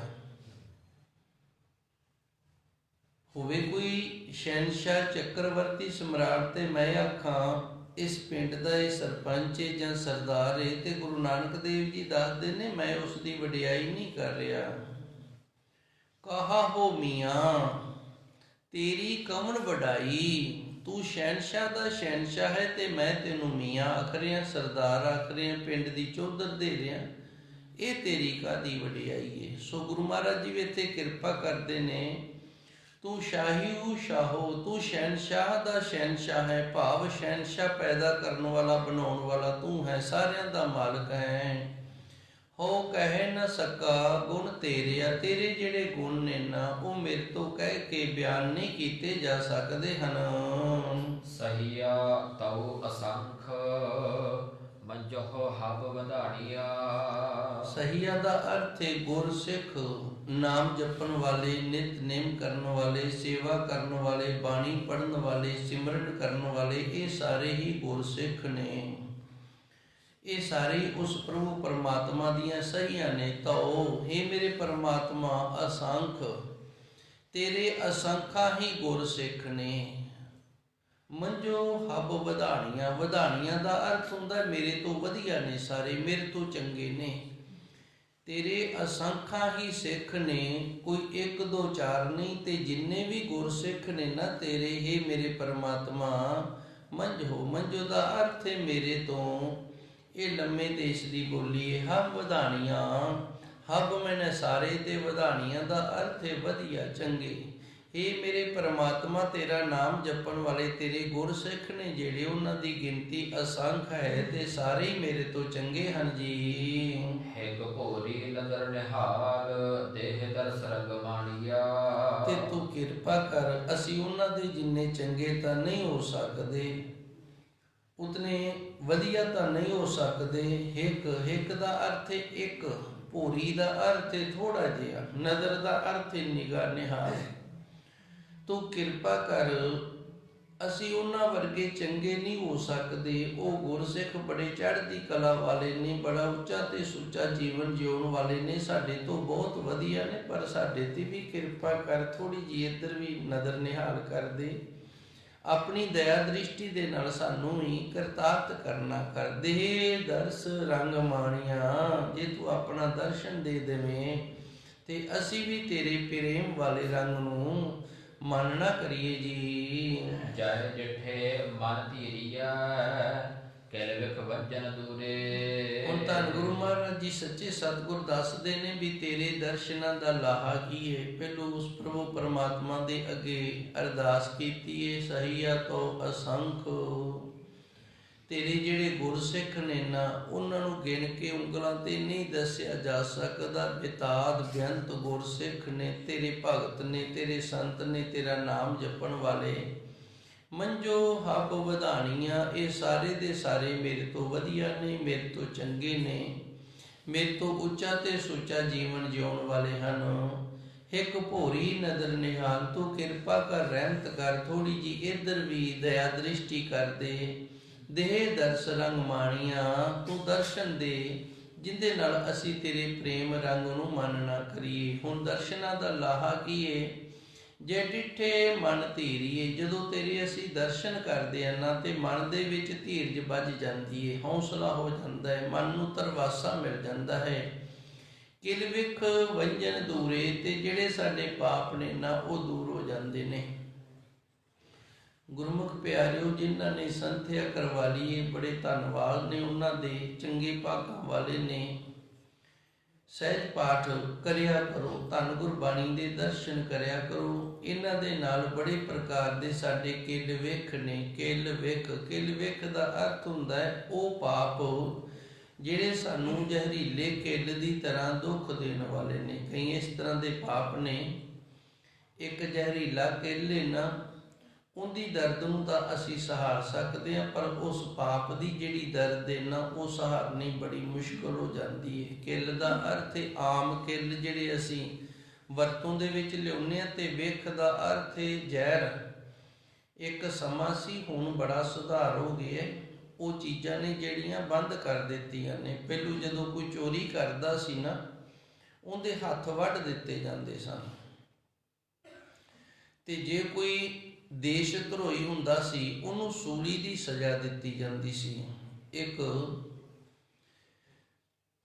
ਹੋਵੇ ਕੋਈ ਸ਼ਹਿਨਸ਼ਾਹ ਚੱਕਰਵਰਤੀ ਸਮਰਾਟ ਤੇ ਮੈਂ ਆਖਾਂ ਇਸ ਪਿੰਡ ਦਾ ਇਹ ਸਰਪੰਚ ਹੈ ਜਾਂ ਸਰਦਾਰ ਹੈ, ਤੇ ਗੁਰੂ ਨਾਨਕ ਦੇਵ ਜੀ ਦੱਸਦੇ ਨੇ ਮੈਂ ਉਸ ਦੀ ਵਡਿਆਈ ਨਹੀਂ ਕਰ ਰਿਹਾ। ਕਹਾ ਹੋ ਮੀਆਂ ਤੇਰੀ ਕਮਨ ਵਡਾਈ, ਤੂੰ ਸ਼ਹਿਨਸ਼ਾਹ ਦਾ ਸ਼ਹਿਨਸ਼ਾਹ ਹੈ ਤੇ ਮੈਂ ਤੈਨੂੰ ਮੀਆਂ ਆਖ ਰਿਹਾ, ਸਰਦਾਰ ਆਖ ਰਿਹਾ, ਪਿੰਡ ਦੀ ਚੌਧਰ ਦੇ ਰਿਹਾ। ਇਹ ਤੇਰੀ ਕਾਹਦੀ ਵਡਿਆਈ ਹੈ। ਸੋ ਗੁਰੂ ਮਹਾਰਾਜ ਜੀ ਵੀ ਇੱਥੇ ਕਿਰਪਾ ਕਰਦੇ ਨੇ, ਤੂੰ ਸ਼ਾਹੀ ਹੂ ਸ਼ਾਹੋ, ਤੂੰ ਸ਼ਹਿਨਸ਼ਾਹ ਦਾ ਸ਼ਹਿਨਸ਼ਾਹ ਹੈ, ਭਾਵ ਸ਼ਹਿਨਸ਼ਾਹ ਪੈਦਾ ਕਰਨ ਵਾਲਾ, ਬਣਾਉਣ ਵਾਲਾ ਤੂੰ ਹੈ, ਸਾਰਿਆਂ ਦਾ ਮਾਲਕ ਹੈ। ਹੋ ਕਹਿ ਨਾ ਸਕਾ ਗੁਣ ਤੇਰੇ ਆ, ਤੇਰੇ ਜਿਹੜੇ ਗੁਣ ਨੇ ਨਾ ਉਹ ਮੇਰੇ ਤੋਂ ਕਹਿ ਕੇ ਬਿਆਨ ਨਹੀਂ ਕੀਤੇ ਜਾ ਸਕਦੇ ਹਨ। ਸਹੀਆ ਤਉ ਅਸੰਖ, ਮੰਜਹੁ ਹਬ ਵਧਾਣੀਆ। ਸਹੀਆ ਦਾ ਅਰਥ ਹੈ ਗੁਰਸਿੱਖ, ਨਾਮ ਜਪਣ ਵਾਲੇ, ਨਿਤਨੇਮ ਕਰਨ ਵਾਲੇ, ਸੇਵਾ ਕਰਨ ਵਾਲੇ, ਬਾਣੀ ਪੜ੍ਹਨ ਵਾਲੇ, ਸਿਮਰਨ ਕਰਨ ਵਾਲੇ, ਇਹ ਸਾਰੇ ਹੀ ਗੁਰਸਿੱਖ ਨੇ। ਇਹ ਸਾਰੇ ਉਸ ਪ੍ਰਭੂ ਪਰਮਾਤਮਾ ਦੀਆਂ ਸਹੀਆਂ ਨੇ। ਤਉ ਹੇ ਮੇਰੇ ਪਰਮਾਤਮਾ ਅਸੰਖ, ਤੇਰੇ ਅਸੰਖਾਂ ਹੀ ਗੁਰਸਿੱਖ ਨੇ। ਮੰਜੋ ਹੱਬ ਵਧਾਣੀਆਂ, ਵਧਾਣੀਆਂ ਦਾ ਅਰਥ ਹੁੰਦਾ ਮੇਰੇ ਤੋਂ ਵਧੀਆ ਨੇ, ਸਾਰੇ ਮੇਰੇ ਤੋਂ ਚੰਗੇ ਨੇ। ਤੇਰੇ ਅਸੰਖਾਂ ਹੀ ਸਿੱਖ ਨੇ, ਕੋਈ 1 2 4 ਨਹੀਂ। ਤੇ ਜਿੰਨੇ ਵੀ ਗੁਰਸਿੱਖ ਨੇ ਨਾ ਤੇਰੇ, ਹੀ ਮੇਰੇ ਪਰਮਾਤਮਾ ਮੰਜੋ, ਮੰਜੋ ਦਾ ਅਰਥ ਹੈ ਮੇਰੇ ਤੋਂ। ਇਹ ਲੰਮੇ ਦੇਸ਼ ਦੀ ਬੋਲੀ ਹੈ। ਹੱਬ ਵਧਾਣੀਆਂ, ਹੱਬ ਮੈਨੇ ਸਾਰੇ, ਤੇ ਵਧਾਣੀਆਂ ਦਾ ਅਰਥ ਹੈ ਵਧੀਆ, ਚੰਗੇ। ਇਹ ਮੇਰੇ ਪਰਮਾਤਮਾ ਤੇਰਾ ਨਾਮ ਜਪਣ ਵਾਲੇ ਤੇਰੇ ਗੁਰਸਿੱਖ ਨੇ ਜਿਹੜੇ, ਉਹਨਾਂ ਦੀ ਗਿਣਤੀ ਅਸੰਖ ਹੈ ਤੇ ਸਾਰੇ ਹੀ ਮੇਰੇ ਤੋਂ ਚੰਗੇ ਹਨ ਜੀ। ਇੱਕ ਭੋਰੀ ਨਦਰ ਨਿਹਾਲ, ਦੇਹ ਦਰਸ ਰੰਗ ਮਾਣੀਆ। ਤੇ ਤੂੰ ਕਿਰਪਾ ਕਰ, ਅਸੀਂ ਉਹਨਾਂ ਦੇ ਜਿੰਨੇ ਚੰਗੇ ਤਾਂ ਨਹੀਂ ਹੋ ਸਕਦੇ, ਉਤਨੇ ਵਧੀਆ ਤਾਂ ਨਹੀਂ ਹੋ ਸਕਦੇ। ਹਿੱਕ ਦਾ ਅਰਥ ਹੈ ਇੱਕ, ਭੋਰੀ ਦਾ ਅਰਥ ਹੈ ਥੋੜਾ ਜਿਹਾ, ਨਜ਼ਰ ਦਾ ਅਰਥ ਹੈ ਨਿਗਾਹ, ਨਿਹਾਲ। ਤੂੰ ਕਿਰਪਾ ਕਰ, ਅਸੀਂ ਉਹਨਾਂ ਵਰਗੇ ਚੰਗੇ ਨਹੀਂ ਹੋ ਸਕਦੇ। ਉਹ ਗੁਰਸਿੱਖ ਬੜੇ ਚੜ੍ਹਦੀ ਕਲਾ ਵਾਲੇ ਨੇ, ਬੜਾ ਉੱਚਾ ਤੇ ਸੁੱਚਾ ਜੀਵਨ ਜਿਉਣ ਵਾਲੇ ਨੇ, ਸਾਡੇ ਤੋਂ ਬਹੁਤ ਵਧੀਆ ਨੇ, ਪਰ ਸਾਡੇ ਤੇ ਵੀ ਕਿਰਪਾ ਕਰ, ਥੋੜੀ ਜਿਹੀ ਇੱਧਰ ਵੀ ਨਜ਼ਰ ਨਿਹਾਲ ਕਰ ਦੇ। ਆਪਣੀ ਦਇਆ ਦ੍ਰਿਸ਼ਟੀ ਦੇ ਨਾਲ ਸਾਨੂੰ ਹੀ ਕਰਤਾਰਤ ਕਰਨਾ ਕਰ ਦੇ। ਦਰਸ ਰੰਗ ਮਾਣੀਆਂ, ਜੇ ਤੂੰ ਆਪਣਾ ਦਰਸ਼ਨ ਦੇ ਦੇਵੇਂ ਤੇ ਅਸੀਂ ਵੀ ਤੇਰੇ ਪ੍ਰੇਮ ਵਾਲੇ ਰੰਗ ਨੂੰ ਮੰਨਣਾ ਕਰੀਏ ਜੀ। ਜੈ ਜਿਠੇ ਮਨ ਧੀਰੀਆ, ਕਿਲ ਵਿਖ ਵਜਨ ਦੂਰੇ। ਹੁਣ ਧੰਨ ਗੁਰੂ ਮਹਾਰਾਜ ਜੀ ਸੱਚੇ ਸਤਿਗੁਰ ਦੱਸਦੇ ਨੇ ਵੀ ਤੇਰੇ ਦਰਸ਼ਨਾਂ ਦਾ ਲਾਹਾ ਕੀ ਹੈ। ਪਹਿਲੋਂ ਉਸ ਪ੍ਰਭੂ ਪਰਮਾਤਮਾ ਦੇ ਅੱਗੇ ਅਰਦਾਸ ਕੀਤੀ ਹੈ, ਸਹੀਆ ਤੋਂ ਅਸੰਖ ਤੇਰੇ ਜਿਹੜੇ ਗੁਰਸਿੱਖ ਨੇ ਨਾ, ਉਹਨਾਂ ਨੂੰ ਗਿਣ ਕੇ ਉਂਗਲਾਂ ਤੇ ਨਹੀਂ ਦੱਸਿਆ ਜਾ ਸਕਦਾ। ਬਿਤਾਦ ਬੇਅੰਤ ਗੁਰਸਿੱਖ ਨੇ, ਤੇਰੇ ਭਗਤ ਨੇ, ਤੇਰੇ ਸੰਤ ਨੇ, ਤੇਰਾ ਨਾਮ ਜਪਣ ਵਾਲੇ। ਮੰਜੋ ਹੱਬ ਵਧਾਣੀਆਂ, ਇਹ ਸਾਰੇ ਦੇ ਸਾਰੇ ਮੇਰੇ ਤੋਂ ਵਧੀਆ ਨੇ, ਮੇਰੇ ਤੋਂ ਚੰਗੇ ਨੇ, ਮੇਰੇ ਤੋਂ ਉੱਚਾ ਤੇ ਸੁੱਚਾ ਜੀਵਨ ਜਿਉਣ ਵਾਲੇ ਹਨ। ਇੱਕ ਭੋਰੀ ਨਦਰ ਨਿਹਾਲ, ਤੂੰ ਕਿਰਪਾ ਕਰ, ਰਹਿਮਤ ਕਰ, ਥੋੜੀ ਜੀ ਇੱਧਰ ਵੀ ਦਇਆ ਦ੍ਰਿਸ਼ਟੀ ਕਰ ਦੇ। ਦੇਹ ਦਰਸ ਰੰਗ ਮਾਣੀਆਂ, ਤੂੰ ਦਰਸ਼ਨ ਦੇ ਜਿੰਦੇ ਨਾਲ ਅਸੀਂ ਤੇਰੇ ਪ੍ਰੇਮ ਰੰਗ ਨੂੰ ਮਨ ਨਾ ਕਰੀਏ। ਹੁਣ ਦਰਸ਼ਨਾਂ ਦਾ ਲਾਹਾ ਕੀ ਏ? ਜੇ ਡਿੱਠੇ ਮਨ ਧੀਰੀਏ, ਜਦੋਂ ਤੇਰੇ ਅਸੀਂ ਦਰਸ਼ਨ ਕਰਦੇ ਹਾਂ ਨਾ ਤੇ ਮਨ ਦੇ ਵਿੱਚ ਧੀਰਜ ਵੱਜ ਜਾਂਦੀ ਹੈ, ਹੌਸਲਾ ਹੋ ਜਾਂਦਾ ਹੈ, ਮਨ ਨੂੰ ਤਰਵਾਸਾ ਮਿਲ ਜਾਂਦਾ ਹੈ। ਕਿਲ ਵਿਖ ਵੰਜਨ ਦੂਰੇ, ਤੇ ਜਿਹੜੇ ਸਾਡੇ ਪਾਪ ਨੇ ਨਾ ਉਹ ਦੂਰ ਹੋ ਜਾਂਦੇ ਨੇ। ਗੁਰਮੁਖ ਪਿਆਰਿਓ, ਜਿਨ੍ਹਾਂ ਨੇ ਸੰਥਿਆ ਕਰਵਾ ਲਈ ਹੈ, ਬੜੇ ਧੰਨਵਾਦ ਨੇ ਉਹਨਾਂ ਦੇ, ਚੰਗੇ ਭਾਗਾਂ ਵਾਲੇ ਨੇ। ਸਹਿਜ ਪਾਠ ਕਰਿਆ ਕਰੋ, ਧੰਨ ਗੁਰਬਾਣੀ ਦੇ ਦਰਸ਼ਨ ਕਰਿਆ ਕਰੋ। ਇਹਨਾਂ ਦੇ ਨਾਲ ਬੜੇ ਪ੍ਰਕਾਰ ਦੇ ਸਾਡੇ ਕਿਲ ਵਿਖ ਨੇ। ਕਿਲ ਵਿਖ ਦਾ ਅਰਥ ਹੁੰਦਾ ਹੈ ਉਹ ਪਾਪ ਜਿਹੜੇ ਸਾਨੂੰ ਜ਼ਹਿਰੀਲੇ ਕਿਲ ਦੀ ਤਰ੍ਹਾਂ ਦੁੱਖ ਦੇਣ ਵਾਲੇ ਨੇ। ਕਈ ਇਸ ਤਰ੍ਹਾਂ ਦੇ ਪਾਪ ਨੇ। ਇੱਕ ਜ਼ਹਿਰੀਲਾ ਕਿਲ ਹੈ ਨਾ, ਉਹਦੀ ਦਰਦ ਨੂੰ ਤਾਂ ਅਸੀਂ ਸਹਾਰ ਸਕਦੇ ਹਾਂ, ਪਰ ਉਸ ਪਾਪ ਦੀ ਜਿਹੜੀ ਦਰਦ ਹੈ ਨਾ, ਉਹ ਸਹਾਰਨੀ ਬੜੀ ਮੁਸ਼ਕਲ ਹੋ ਜਾਂਦੀ ਹੈ। ਕਿੱਲ ਦਾ ਅਰਥ ਹੈ ਆਮ ਕਿੱਲ ਜਿਹੜੇ ਅਸੀਂ ਵਰਤੋਂ ਦੇ ਵਿੱਚ ਲਿਆਉਂਦੇ ਹਾਂ, ਤੇ ਵਿਖ ਦਾ ਅਰਥ ਹੈ ਜ਼ਹਿਰ। ਇੱਕ ਸਮਾਂ ਸੀ, ਹੁਣ ਬੜਾ ਸੁਧਾਰ ਹੋ ਗਿਆ, ਉਹ ਚੀਜ਼ਾਂ ਨੇ ਜਿਹੜੀਆਂ ਬੰਦ ਕਰ ਦਿੱਤੀਆਂ ਨੇ। ਪਹਿਲੋਂ ਜਦੋਂ ਕੋਈ ਚੋਰੀ ਕਰਦਾ ਸੀ ਨਾ, ਉਹਦੇ ਹੱਥ ਵੱਢ ਦਿੱਤੇ ਜਾਂਦੇ ਸਨ, ਤੇ ਜੇ ਕੋਈ ਦੇਸ਼ ਧਰੋਹੀ ਹੁੰਦਾ ਸੀ ਉਹਨੂੰ ਸੂਲੀ ਦੀ ਸਜ਼ਾ ਦਿੱਤੀ ਜਾਂਦੀ ਸੀ। ਇੱਕ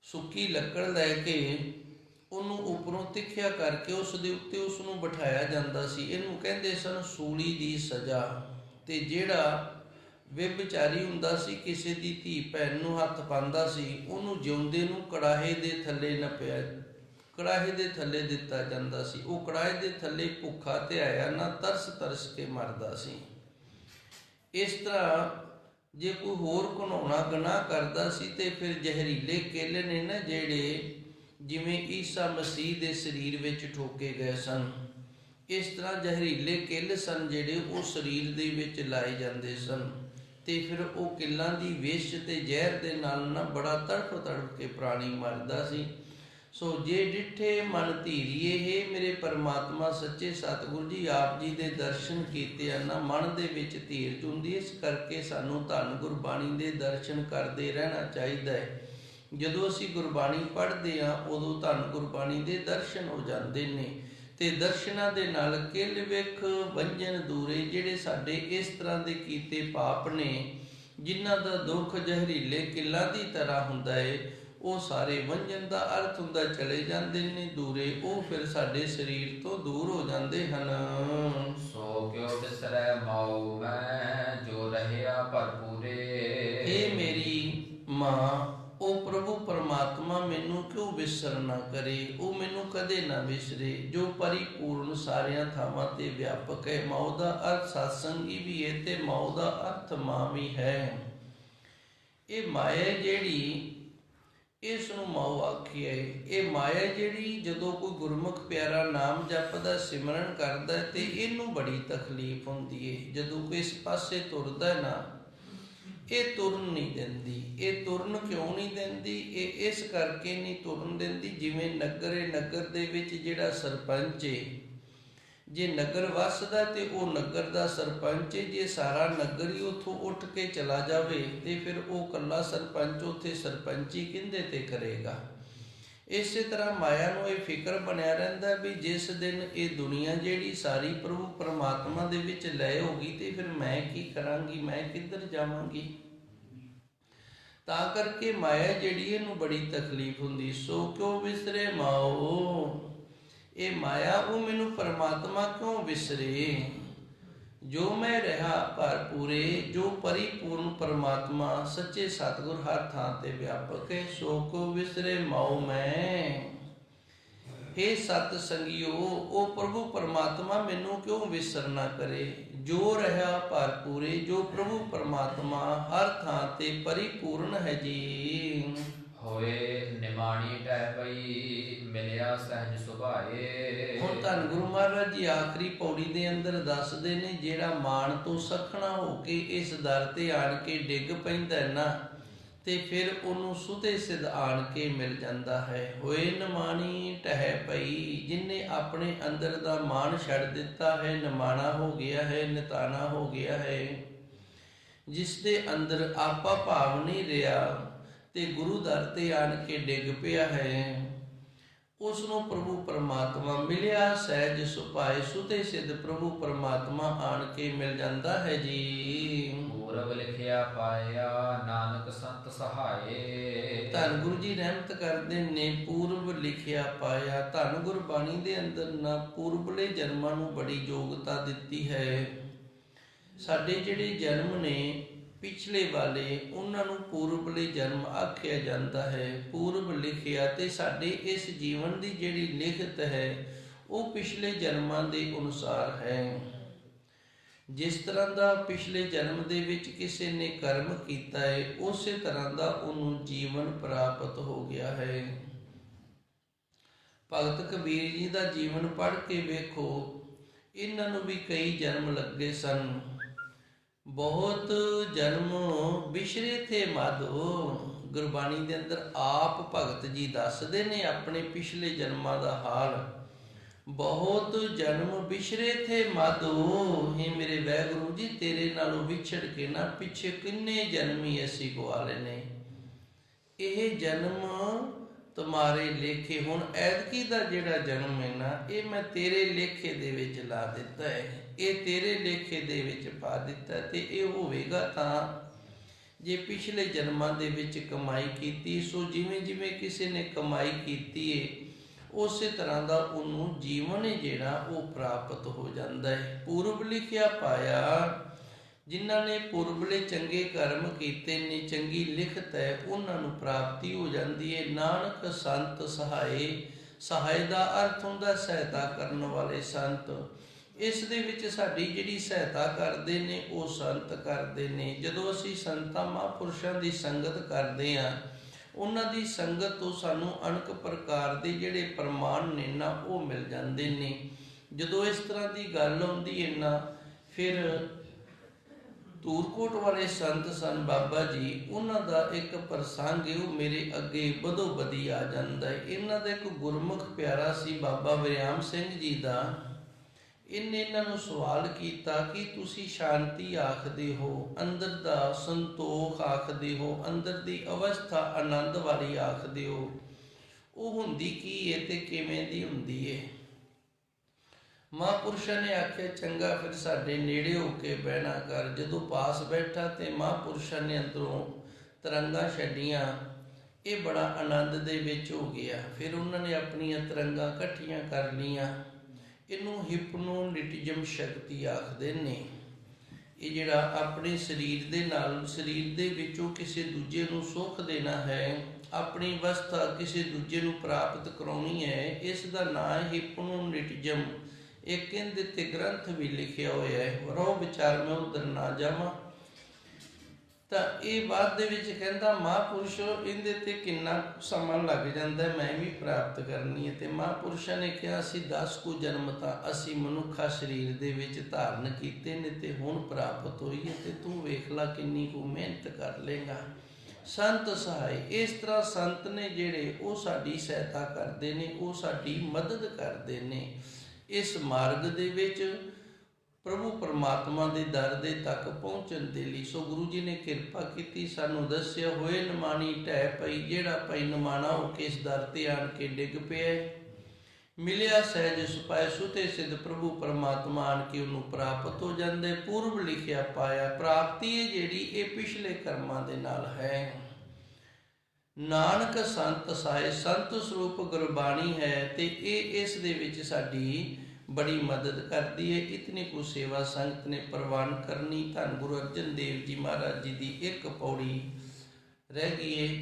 ਸੁੱਕੀ ਲੱਕੜ ਲੈ ਕੇ ਉਹਨੂੰ ਉੱਪਰੋਂ ਤਿੱਖਿਆ ਕਰਕੇ ਉਸ ਦੇ ਉੱਤੇ ਉਸ ਨੂੰ ਬਿਠਾਇਆ ਜਾਂਦਾ ਸੀ। ਇਹਨੂੰ ਕਹਿੰਦੇ ਸਨ ਸੂਲੀ ਦੀ ਸਜ਼ਾ। ਤੇ ਜਿਹੜਾ ਵਿਭਚਾਰੀ ਹੁੰਦਾ ਸੀ, ਕਿਸੇ ਦੀ ਧੀ ਭੈਣ ਨੂੰ ਹੱਥ ਪਾਉਂਦਾ ਸੀ, ਉਹਨੂੰ ਜਿਉਂਦੇ ਨੂੰ ਕੜਾਹੇ ਦੇ ਥੱਲੇ ਨੱਪਿਆ, ਕੜਾਹੇ ਦੇ ਥੱਲੇ ਦਿੱਤਾ ਜਾਂਦਾ ਸੀ। ਉਹ ਕੜਾਹੇ ਦੇ ਥੱਲੇ ਭੁੱਖਾ ਤੇ ਆਇਆ ਨਾ ਤਰਸ ਕੇ ਮਰਦਾ ਸੀ। ਇਸ ਤਰ੍ਹਾਂ ਜੇ ਕੋਈ ਹੋਰ ਘਿਨਾਉਣਾ ਗੁਨਾਹ ਕਰਦਾ ਸੀ ਤੇ ਫਿਰ ਜ਼ਹਿਰੀਲੇ ਕਿੱਲ ਨੇ ਨਾ ਜਿਹੜੇ, ਜਿਵੇਂ ਈਸਾ ਮਸੀਹ ਦੇ ਸਰੀਰ ਵਿੱਚ ਠੋਕੇ ਗਏ ਸਨ, ਇਸ ਤਰ੍ਹਾਂ ਜ਼ਹਿਰੀਲੇ ਕਿੱਲ ਸਨ ਜਿਹੜੇ ਉਹ ਸਰੀਰ ਦੇ ਵਿੱਚ ਲਾਏ ਜਾਂਦੇ ਸਨ। ਤੇ ਫਿਰ ਉਹ ਕਿੱਲਾਂ ਦੀ ਵਿਸ਼ ਤੇ ਜ਼ਹਿਰ ਦੇ ਨਾਲ ਨਾ ਬੜਾ ਤੜਫ ਕੇ ਪ੍ਰਾਣੀ ਮਰਦਾ ਸੀ। ਸੋ ਜੇ ਡਿੱਠੇ ਮਨ ਧੀਰੀਏ, ਹੇ ਮੇਰੇ ਪਰਮਾਤਮਾ ਸੱਚੇ ਸਤਿਗੁਰੂ ਜੀ, ਆਪ ਜੀ ਦੇ ਦਰਸ਼ਨ ਕੀਤੇ ਆ ਨਾ, ਮਨ ਦੇ ਵਿੱਚ ਧੀਰਜ ਹੁੰਦੀ। ਇਸ ਕਰਕੇ ਸਾਨੂੰ ਧੰਨ ਗੁਰਬਾਣੀ ਦੇ ਦਰਸ਼ਨ ਕਰਦੇ ਰਹਿਣਾ ਚਾਹੀਦਾ ਹੈ। ਜਦੋਂ ਅਸੀਂ ਗੁਰਬਾਣੀ ਪੜ੍ਹਦੇ ਹਾਂ ਉਦੋਂ ਧੰਨ ਗੁਰਬਾਣੀ ਦੇ ਦਰਸ਼ਨ ਹੋ ਜਾਂਦੇ ਨੇ। ਤੇ ਦਰਸ਼ਨਾਂ ਦੇ ਨਾਲ ਕਿਲ ਵਿਖ ਵੰਜਨ ਦੂਰੇ, ਜਿਹੜੇ ਸਾਡੇ ਇਸ ਤਰ੍ਹਾਂ ਦੇ ਕੀਤੇ ਪਾਪ ਨੇ, ਜਿਨ੍ਹਾਂ ਦਾ ਦੁੱਖ ਜ਼ਹਿਰੀਲੇ ਕਿੱਲਾਂ ਦੀ ਤਰ੍ਹਾਂ ਹੁੰਦਾ ਹੈ, ਉਹ ਸਾਰੇ ਵੰਜਨ ਦਾ ਅਰਥ ਹੁੰਦਾ ਚਲੇ ਜਾਂਦੇ ਨੇ ਦੂਰੇ, ਉਹ ਫਿਰ ਸਾਡੇ ਸਰੀਰ ਤੋਂ ਦੂਰ ਹੋ ਜਾਂਦੇ ਹਨ। ਸੋ ਕਿਉ ਬਿਸਰੈ ਮਾਉ ਮੈਂ, ਜੋ ਰਹਿਆ ਭਰਪੂਰੇ। ਇਹ ਮੇਰੀ ਮਾਂ, ਉਹ ਪ੍ਰਭੂ ਪਰਮਾਤਮਾ ਮੈਨੂੰ ਕਿਉਂ ਵਿਸਰ ਨਾ ਕਰੇ, ਉਹ ਮੈਨੂੰ ਕਦੇ ਨਾ ਵਿਸਰੇ, ਜੋ ਪਰਿਪੂਰਨ ਸਾਰਿਆਂ ਥਾਵਾਂ ਤੇ ਵਿਆਪਕ ਹੈ। ਮਾਉ ਦਾ ਅਰਥ ਸਤਸੰਗੀ ਵੀ ਹੈ ਤੇ ਮਾਉ ਦਾ ਅਰਥ ਮਾਂ ਵੀ ਹੈ। ਇਹ ਮਾਇਆ ਜਿਹੜੀ, ਇਸ ਨੂੰ ਮਾਉ ਆਖੀ ਹੈ। ਇਹ ਮਾਇਆ ਜਿਹੜੀ ਜਦੋਂ ਕੋਈ ਗੁਰਮੁਖ ਪਿਆਰਾ ਨਾਮ ਜਪਦਾ, ਸਿਮਰਨ ਕਰਦਾ ਤੇ ਇਹਨੂੰ ਬੜੀ ਤਕਲੀਫ ਹੁੰਦੀ ਹੈ। ਜਦੋਂ ਕੋਈ ਇਸ ਪਾਸੇ ਤੁਰਦਾ ਨਾ, ਇਹ ਤੁਰਨ ਨਹੀਂ ਦਿੰਦੀ। ਇਹ ਤੁਰਨ ਕਿਉਂ ਨਹੀਂ ਦਿੰਦੀ? ਇਹ ਇਸ ਕਰਕੇ ਨਹੀਂ ਤੁਰਨ ਦਿੰਦੀ, ਜਿਵੇਂ ਨਗਰ ਦੇ ਵਿੱਚ ਜਿਹੜਾ ਸਰਪੰਚ ਹੈ, ਜੇ ਨਗਰ ਵਸਦਾ ਤੇ ਉਹ ਨਗਰ ਦਾ ਸਰਪੰਚ, ਜੇ ਸਾਰਾ ਨਗਰ ਹੀ ਉੱਥੋਂ ਉੱਠ ਕੇ ਚਲਾ ਜਾਵੇ ਤੇ ਫਿਰ ਉਹ ਇਕੱਲਾ ਸਰਪੰਚ ਉੱਥੇ ਸਰਪੰਚੀ ਕਿਹਦੇ ਤੇ ਕਰੇਗਾ। ਇਸੇ ਤਰ੍ਹਾਂ ਮਾਇਆ ਨੂੰ ਇਹ ਫਿਕਰ ਬਣਿਆ ਰਹਿੰਦਾ ਵੀ ਜਿਸ ਦਿਨ ਇਹ ਦੁਨੀਆ ਜਿਹੜੀ ਸਾਰੀ ਪ੍ਰਭੂ ਪਰਮਾਤਮਾ ਦੇ ਵਿੱਚ ਲੈ ਹੋਗੀ ਤੇ ਫਿਰ ਮੈਂ ਕੀ ਕਰਾਂਗੀ, ਮੈਂ ਕਿੱਧਰ ਜਾਵਾਂਗੀ। ਤਾਂ ਕਰਕੇ ਮਾਇਆ ਜਿਹੜੀ ਇਹਨੂੰ ਬੜੀ ਤਕਲੀਫ ਹੁੰਦੀ। ਸੋ ਕਿਉਂ ਵਿਸਰੇ ਮਾਓ, ਇਹ ਮਾਇਆ ਉਹ ਮੈਨੂੰ ਪਰਮਾਤਮਾ ਕਿਉਂ ਵਿਸਰੇ। ਜੋ ਮੈਂ ਰਹਾ ਭਰਪੂਰੇ, ਜੋ ਪਰਿਪੂਰਨ ਪਰਮਾਤਮਾ ਸੱਚੇ ਸਤਿਗੁਰ ਹਰ ਥਾਂ ਤੇ ਵਿਆਪਕ ਹੈ, ਸੋ ਕੋ ਵਿਸਰੇ ਮਾਉ ਮੈਂ। ਹੇ ਸਤ ਸੰਗਿਓ, ਉਹ ਪ੍ਰਭੂ ਪਰਮਾਤਮਾ ਮੈਨੂੰ ਕਿਉਂ ਵਿਸਰ ਨਾ ਕਰੇ। ਜੋ ਰਹਾ ਭਰਪੂਰੇ, ਜੋ ਪ੍ਰਭੂ ਪਰਮਾਤਮਾ ਹਰ ਥਾਂ ਤੇ ਪਰਿਪੂਰਨ ਹੈ ਜੀ। ਹੋਏ ਨਿਮਾਣੀ ਟਹਿ ਪਈ, ਮਿਲਿਆ ਸਹਿਜ ਸੁਭਾਏ। ਹੁਣ ਧੰਨ ਗੁਰੂ ਮਹਾਰਾਜ ਜੀ ਆਖਰੀ ਪੌੜੀ ਦੇ ਅੰਦਰ ਦੱਸਦੇ ਨੇ, ਜਿਹੜਾ ਮਾਣ ਤੋਂ ਸਖਣਾ ਹੋ ਕੇ ਇਸ ਦਰ ਤੇ ਆਣ ਕੇ ਡਿੱਗ ਪੈਂਦਾ ਨਾ, ਤੇ ਫਿਰ ਉਹਨੂੰ ਸੁਤੇ ਸਿਧ ਆਣ ਕੇ ਮਿਲ ਜਾਂਦਾ ਹੈ। ਹੋਏ ਨਿਮਾਣੀ ਟਹਿ ਪਈ, ਜਿਨੇ ਆਪਣੇ ਅੰਦਰ ਦਾ ਮਾਣ ਛੱਡ ਦਿੱਤਾ ਹੈ, ਨਿਮਾਣਾ ਹੋ ਗਿਆ ਹੈ, ਨਿਤਾਣਾ ਹੋ ਗਿਆ ਹੈ, ਜਿਸ ਦੇ ਅੰਦਰ ਆਪਾ ਭਾਵ ਨਹੀਂ ਰਿਹਾ ਤੇ ਗੁਰੂ ਦਰ ਤੇ ਆਣ ਕੇ ਡਿੱਗ ਪਿਆ ਹੈ, ਉਸ ਨੂੰ ਪ੍ਰਭੂ ਪਰਮਾਤਮਾ ਮਿਲਿਆ ਸਹਿਜ ਸੁਭਾਏ। ਸੁਤੇ ਸਿੱਧ ਪ੍ਰਭੂ ਪਰਮਾਤਮਾ ਆਣ ਕੇ ਮਿਲ ਜਾਂਦਾ ਹੈ ਜੀ। ਪੂਰਬ ਲਿਖਿਆ ਪਾਇਆ, ਨਾਨਕ ਸੰਤ ਸਹਾਏ। ਧੰਨ ਗੁਰੂ ਜੀ ਰਹਿਮਤ ਕਰਦੇ ਨੇ, ਪੂਰਬ ਲਿਖਿਆ ਪਾਇਆ। ਧੰਨ ਗੁਰਬਾਣੀ ਦੇ ਅੰਦਰ ਨਾ ਪੂਰਬਲੇ ਜਨਮਾਂ ਨੂੰ ਬੜੀ ਯੋਗਤਾ ਦਿੱਤੀ ਹੈ। ਸਾਡੇ ਜਿਹੜੇ ਜਨਮ ਨੇ ਪਿਛਲੇ ਵਾਲੇ, ਉਹਨਾਂ ਨੂੰ ਪੂਰਬਲੇ ਜਨਮ ਆਖਿਆ ਜਾਂਦਾ ਹੈ। ਪੂਰਬ ਲਿਖਿਆ, ਤੇ ਸਾਡੇ ਇਸ ਜੀਵਨ ਦੀ ਜਿਹੜੀ ਲਿਖਤ ਹੈ ਉਹ ਪਿਛਲੇ ਜਨਮਾਂ ਦੇ ਅਨੁਸਾਰ ਹੈ। ਜਿਸ ਤਰ੍ਹਾਂ ਦਾ ਪਿਛਲੇ ਜਨਮ ਦੇ ਵਿੱਚ ਕਿਸੇ ਨੇ ਕਰਮ ਕੀਤਾ ਹੈ, ਉਸੇ ਤਰ੍ਹਾਂ ਦਾ ਉਹਨੂੰ ਜੀਵਨ ਪ੍ਰਾਪਤ ਹੋ ਗਿਆ ਹੈ। ਭਗਤ ਕਬੀਰ ਜੀ ਦਾ ਜੀਵਨ ਪੜ੍ਹ ਕੇ ਵੇਖੋ, ਇਹਨਾਂ ਨੂੰ ਵੀ ਕਈ ਜਨਮ ਲੱਗੇ ਸਨ। ਬਹੁਤ ਜਨਮ ਬਿਛਰੇ ਥੇ ਮਾਧੋ। ਗੁਰਬਾਣੀ ਦੇ ਅੰਦਰ ਆਪ ਭਗਤ ਜੀ ਦੱਸਦੇ ਨੇ ਆਪਣੇ ਪਿਛਲੇ ਜਨਮਾਂ ਦਾ ਹਾਲ। ਬਹੁਤ ਜਨਮ ਬਿਛਰੇ ਥੇ ਮਾਧੋ, ਹੇ ਮੇਰੇ ਵਾਹਿਗੁਰੂ ਜੀ, ਤੇਰੇ ਨਾਲੋਂ ਵਿਛੜ ਕੇ ਨਾ ਪਿੱਛੇ ਕਿੰਨੇ ਜਨਮ ਹੀ ਅਸੀਂ ਗਵਾ ਲਏ ਨੇ। ਇਹ ਜਨਮ ਤੁਮਾਰੇ ਲੇਖੇ। ਹੁਣ ਐਤਕੀ ਦਾ ਜਿਹੜਾ ਜਨਮ ਹੈ ਨਾ, ਇਹ ਮੈਂ ਤੇਰੇ ਲੇਖੇ ਦੇ ਵਿੱਚ ਲਾ ਦਿੱਤਾ ਹੈ, ਇਹ ਤੇਰੇ ਲੇਖੇ ਦੇ ਵਿੱਚ ਪਾ ਦਿੱਤਾ। ਤੇ ਇਹ ਹੋਵੇਗਾ ਤਾਂ ਜੇ ਪਿਛਲੇ ਜਨਮਾਂ ਦੇ ਵਿੱਚ ਕਮਾਈ ਕੀਤੀ। ਸੋ ਜਿਵੇਂ ਜਿਵੇਂ ਕਿਸੇ ਨੇ ਕਮਾਈ ਕੀਤੀ ਹੈ, ਉਸੇ ਤਰ੍ਹਾਂ ਦਾ ਉਹਨੂੰ ਜੀਵਨ ਹੈ ਜਿਹੜਾ ਉਹ ਪ੍ਰਾਪਤ ਹੋ ਜਾਂਦਾ ਹੈ। ਪੂਰਬ ਲਿਖਿਆ ਪਾਇਆ, ਜਿਨ੍ਹਾਂ ਨੇ ਪੂਰਬਲੇ ਚੰਗੇ ਕਰਮ ਕੀਤੇ ਨੇ, ਚੰਗੀ ਲਿਖਤ ਹੈ, ਉਹਨਾਂ ਨੂੰ ਪ੍ਰਾਪਤੀ ਹੋ ਜਾਂਦੀ ਹੈ। ਨਾਨਕ ਸੰਤ ਸਹਾਏ। ਸਹਾਏ ਦਾ ਅਰਥ ਹੁੰਦਾ ਸਹਾਇਤਾ ਕਰਨ ਵਾਲੇ ਸੰਤ। ਇਸ ਦੇ ਵਿੱਚ ਸਾਡੀ ਜਿਹੜੀ ਸਹਾਇਤਾ ਕਰਦੇ ਨੇ ਉਹ ਸੰਤ ਕਰਦੇ ਨੇ। ਜਦੋਂ ਅਸੀਂ ਸੰਤਾਂ ਮਹਾਂਪੁਰਸ਼ਾਂ ਦੀ ਸੰਗਤ ਕਰਦੇ ਹਾਂ, ਉਹਨਾਂ ਦੀ ਸੰਗਤ ਤੋਂ ਸਾਨੂੰ ਅਨੇਕ ਪ੍ਰਕਾਰ ਦੇ ਜਿਹੜੇ ਪ੍ਰਮਾਣ ਨੇ ਨਾ ਉਹ ਮਿਲ ਜਾਂਦੇ ਨੇ। ਜਦੋਂ ਇਸ ਤਰ੍ਹਾਂ ਦੀ ਗੱਲ ਆਉਂਦੀ ਹੈ ਨਾ, ਫਿਰ ਧੂਰਕੋਟ ਵਾਲੇ ਸੰਤ ਸਨ ਬਾਬਾ ਜੀ, ਉਹਨਾਂ ਦਾ ਇੱਕ ਪ੍ਰਸੰਗ ਉਹ ਮੇਰੇ ਅੱਗੇ ਬਦੋ ਬਦੀ ਆ ਜਾਂਦਾ ਹੈ। ਇਹਨਾਂ ਦਾ ਇੱਕ ਗੁਰਮੁਖ ਪਿਆਰਾ ਸੀ ਬਾਬਾ ਵਰਿਆਮ ਸਿੰਘ ਜੀ ਦਾ। ਇਹਨੇ ਇਹਨਾਂ ਨੂੰ ਸਵਾਲ ਕੀਤਾ ਕਿ ਤੁਸੀਂ ਸ਼ਾਂਤੀ ਆਖਦੇ ਹੋ, ਅੰਦਰ ਦਾ ਸੰਤੋਖ ਆਖਦੇ ਹੋ, ਅੰਦਰ ਦੀ ਅਵਸਥਾ ਆਨੰਦ ਵਾਲੀ ਆਖਦੇ ਹੋ, ਉਹ ਹੁੰਦੀ ਕੀ ਹੈ ਤੇ ਕਿਵੇਂ ਦੀ ਹੁੰਦੀ ਹੈ? ਮਹਾਂਪੁਰਸ਼ਾਂ ਨੇ ਆਖਿਆ, ਚੰਗਾ ਫਿਰ ਸਾਡੇ ਨੇੜੇ ਹੋ ਕੇ ਬਹਿਣਾ ਕਰ। ਜਦੋਂ ਪਾਸ ਬੈਠਾ ਤੇ ਮਹਾਂਪੁਰਸ਼ਾਂ ਨੇ ਅੰਦਰੋਂ ਤਰੰਗਾਂ ਛੱਡੀਆਂ। ਇਹ ਬੜਾ ਆਨੰਦ ਦੇ ਵਿੱਚ ਹੋ ਗਿਆ। ਫਿਰ ਉਹਨਾਂ ਨੇ ਆਪਣੀਆਂ ਤਰੰਗਾਂ ਇਕੱਠੀਆਂ ਕਰ ਲਈਆਂ। ਇਹਨੂੰ ਹਿਪਨੋਟਿਜ਼ਮ ਸ਼ਕਤੀ ਆਖਦੇ ਨੇ। ਇਹ ਜਿਹੜਾ ਆਪਣੇ ਸਰੀਰ ਦੇ ਨਾਲ, ਸਰੀਰ ਦੇ ਵਿੱਚੋਂ ਕਿਸੇ ਦੂਜੇ ਨੂੰ ਸੁੱਖ ਦੇਣਾ ਹੈ, ਆਪਣੀ ਅਵਸਥਾ ਕਿਸੇ ਦੂਜੇ ਨੂੰ ਪ੍ਰਾਪਤ ਕਰਾਉਣੀ ਹੈ, ਇਸ ਦਾ ਨਾਂ ਹੈ ਹਿਪਨੋਟਿਜ਼ਮ। ਇੱਕ ਇਹਦੇ ਤੇ ਗ੍ਰੰਥ ਵੀ ਲਿਖਿਆ ਹੋਇਆ ਹੈ, ਰੋ ਵਿਚਾਰ ਮੈਂ ਉਧਰ ਨਾ ਜਾਵਾਂ। ਤਾਂ ਇਹ ਬਾਅਦ ਦੇ ਵਿੱਚ ਕਹਿੰਦਾ, ਮਹਾਂਪੁਰਸ਼ ਇਹਦੇ ਤੇ ਕਿੰਨਾ ਸਮਾਂ ਲੱਗ ਜਾਂਦਾ, ਮੈਂ ਵੀ ਪ੍ਰਾਪਤ ਕਰਨੀ ਹੈ। ਤੇ ਮਹਾਂਪੁਰਸ਼ਾਂ ਨੇ ਕਿਹਾ, ਅਸੀਂ 10 ਕੁ ਜਨਮ ਤਾਂ ਅਸੀਂ ਮਨੁੱਖਾ ਸਰੀਰ ਦੇ ਵਿੱਚ ਧਾਰਨ ਕੀਤੇ ਨੇ ਤੇ ਹੁਣ ਪ੍ਰਾਪਤ ਹੋਈ ਹੈ, ਤੇ ਤੂੰ ਵੇਖ ਲਾ ਕਿੰਨੀ ਕੁ ਮਿਹਨਤ ਕਰ ਲੇਗਾ। ਸੰਤ ਸਹਾਏ। ਇਸ ਤਰ੍ਹਾਂ ਸੰਤ ਨੇ ਜਿਹੜੇ ਉਹ ਸਾਡੀ ਸਹਾਇਤਾ ਕਰਦੇ ਨੇ, ਉਹ ਸਾਡੀ ਮਦਦ ਕਰਦੇ ਨੇ ਇਸ ਮਾਰਗ ਦੇ ਵਿੱਚ ਪ੍ਰਭੂ ਪਰਮਾਤਮਾ ਦੇ ਦਰ ਦੇ ਤੱਕ ਪਹੁੰਚਣ ਦੇ ਲਈ। ਸੋ ਗੁਰੂ ਜੀ ਨੇ ਕਿਰਪਾ ਕੀਤੀ, ਸਾਨੂੰ ਦੱਸਿਆ, ਹੋਏ ਨਿਮਾਣੀ ਢਹਿ ਪਈ। ਜਿਹੜਾ ਭਾਈ ਨਿਮਾਣਾ ਹੋ ਕੇ ਇਸ ਦਰ ਤੇ ਆਣ ਕੇ ਡਿੱਗ ਪਿਆ, ਮਿਲਿਆ ਸਹਿਜ ਸੁਪਾਏ। ਸੁਤੇ ਸਿੱਧ ਪ੍ਰਭੂ ਪਰਮਾਤਮਾ ਆਣ ਕੇ ਉਹਨੂੰ ਪ੍ਰਾਪਤ ਹੋ ਜਾਂਦੇ। ਪੂਰਬ ਲਿਖਿਆ ਪਾਇਆ। ਪ੍ਰਾਪਤੀ ਹੈ ਜਿਹੜੀ ਇਹ ਪਿਛਲੇ ਕਰਮਾਂ ਦੇ ਨਾਲ ਹੈ। ਨਾਨਕ ਸੰਤ ਸਹਾਏ। ਸੰਤ ਸਰੂਪ ਗੁਰਬਾਣੀ ਹੈ ਤੇ ਇਹ ਇਸ ਦੇ ਵਿੱਚ ਸਾਡੀ बड़ी मदद करती है। इतनी कुछ सेवा संगत ने प्रवान करनी। धन गुरु अर्जन देव जी महाराज जी की एक पौड़ी रह गई है।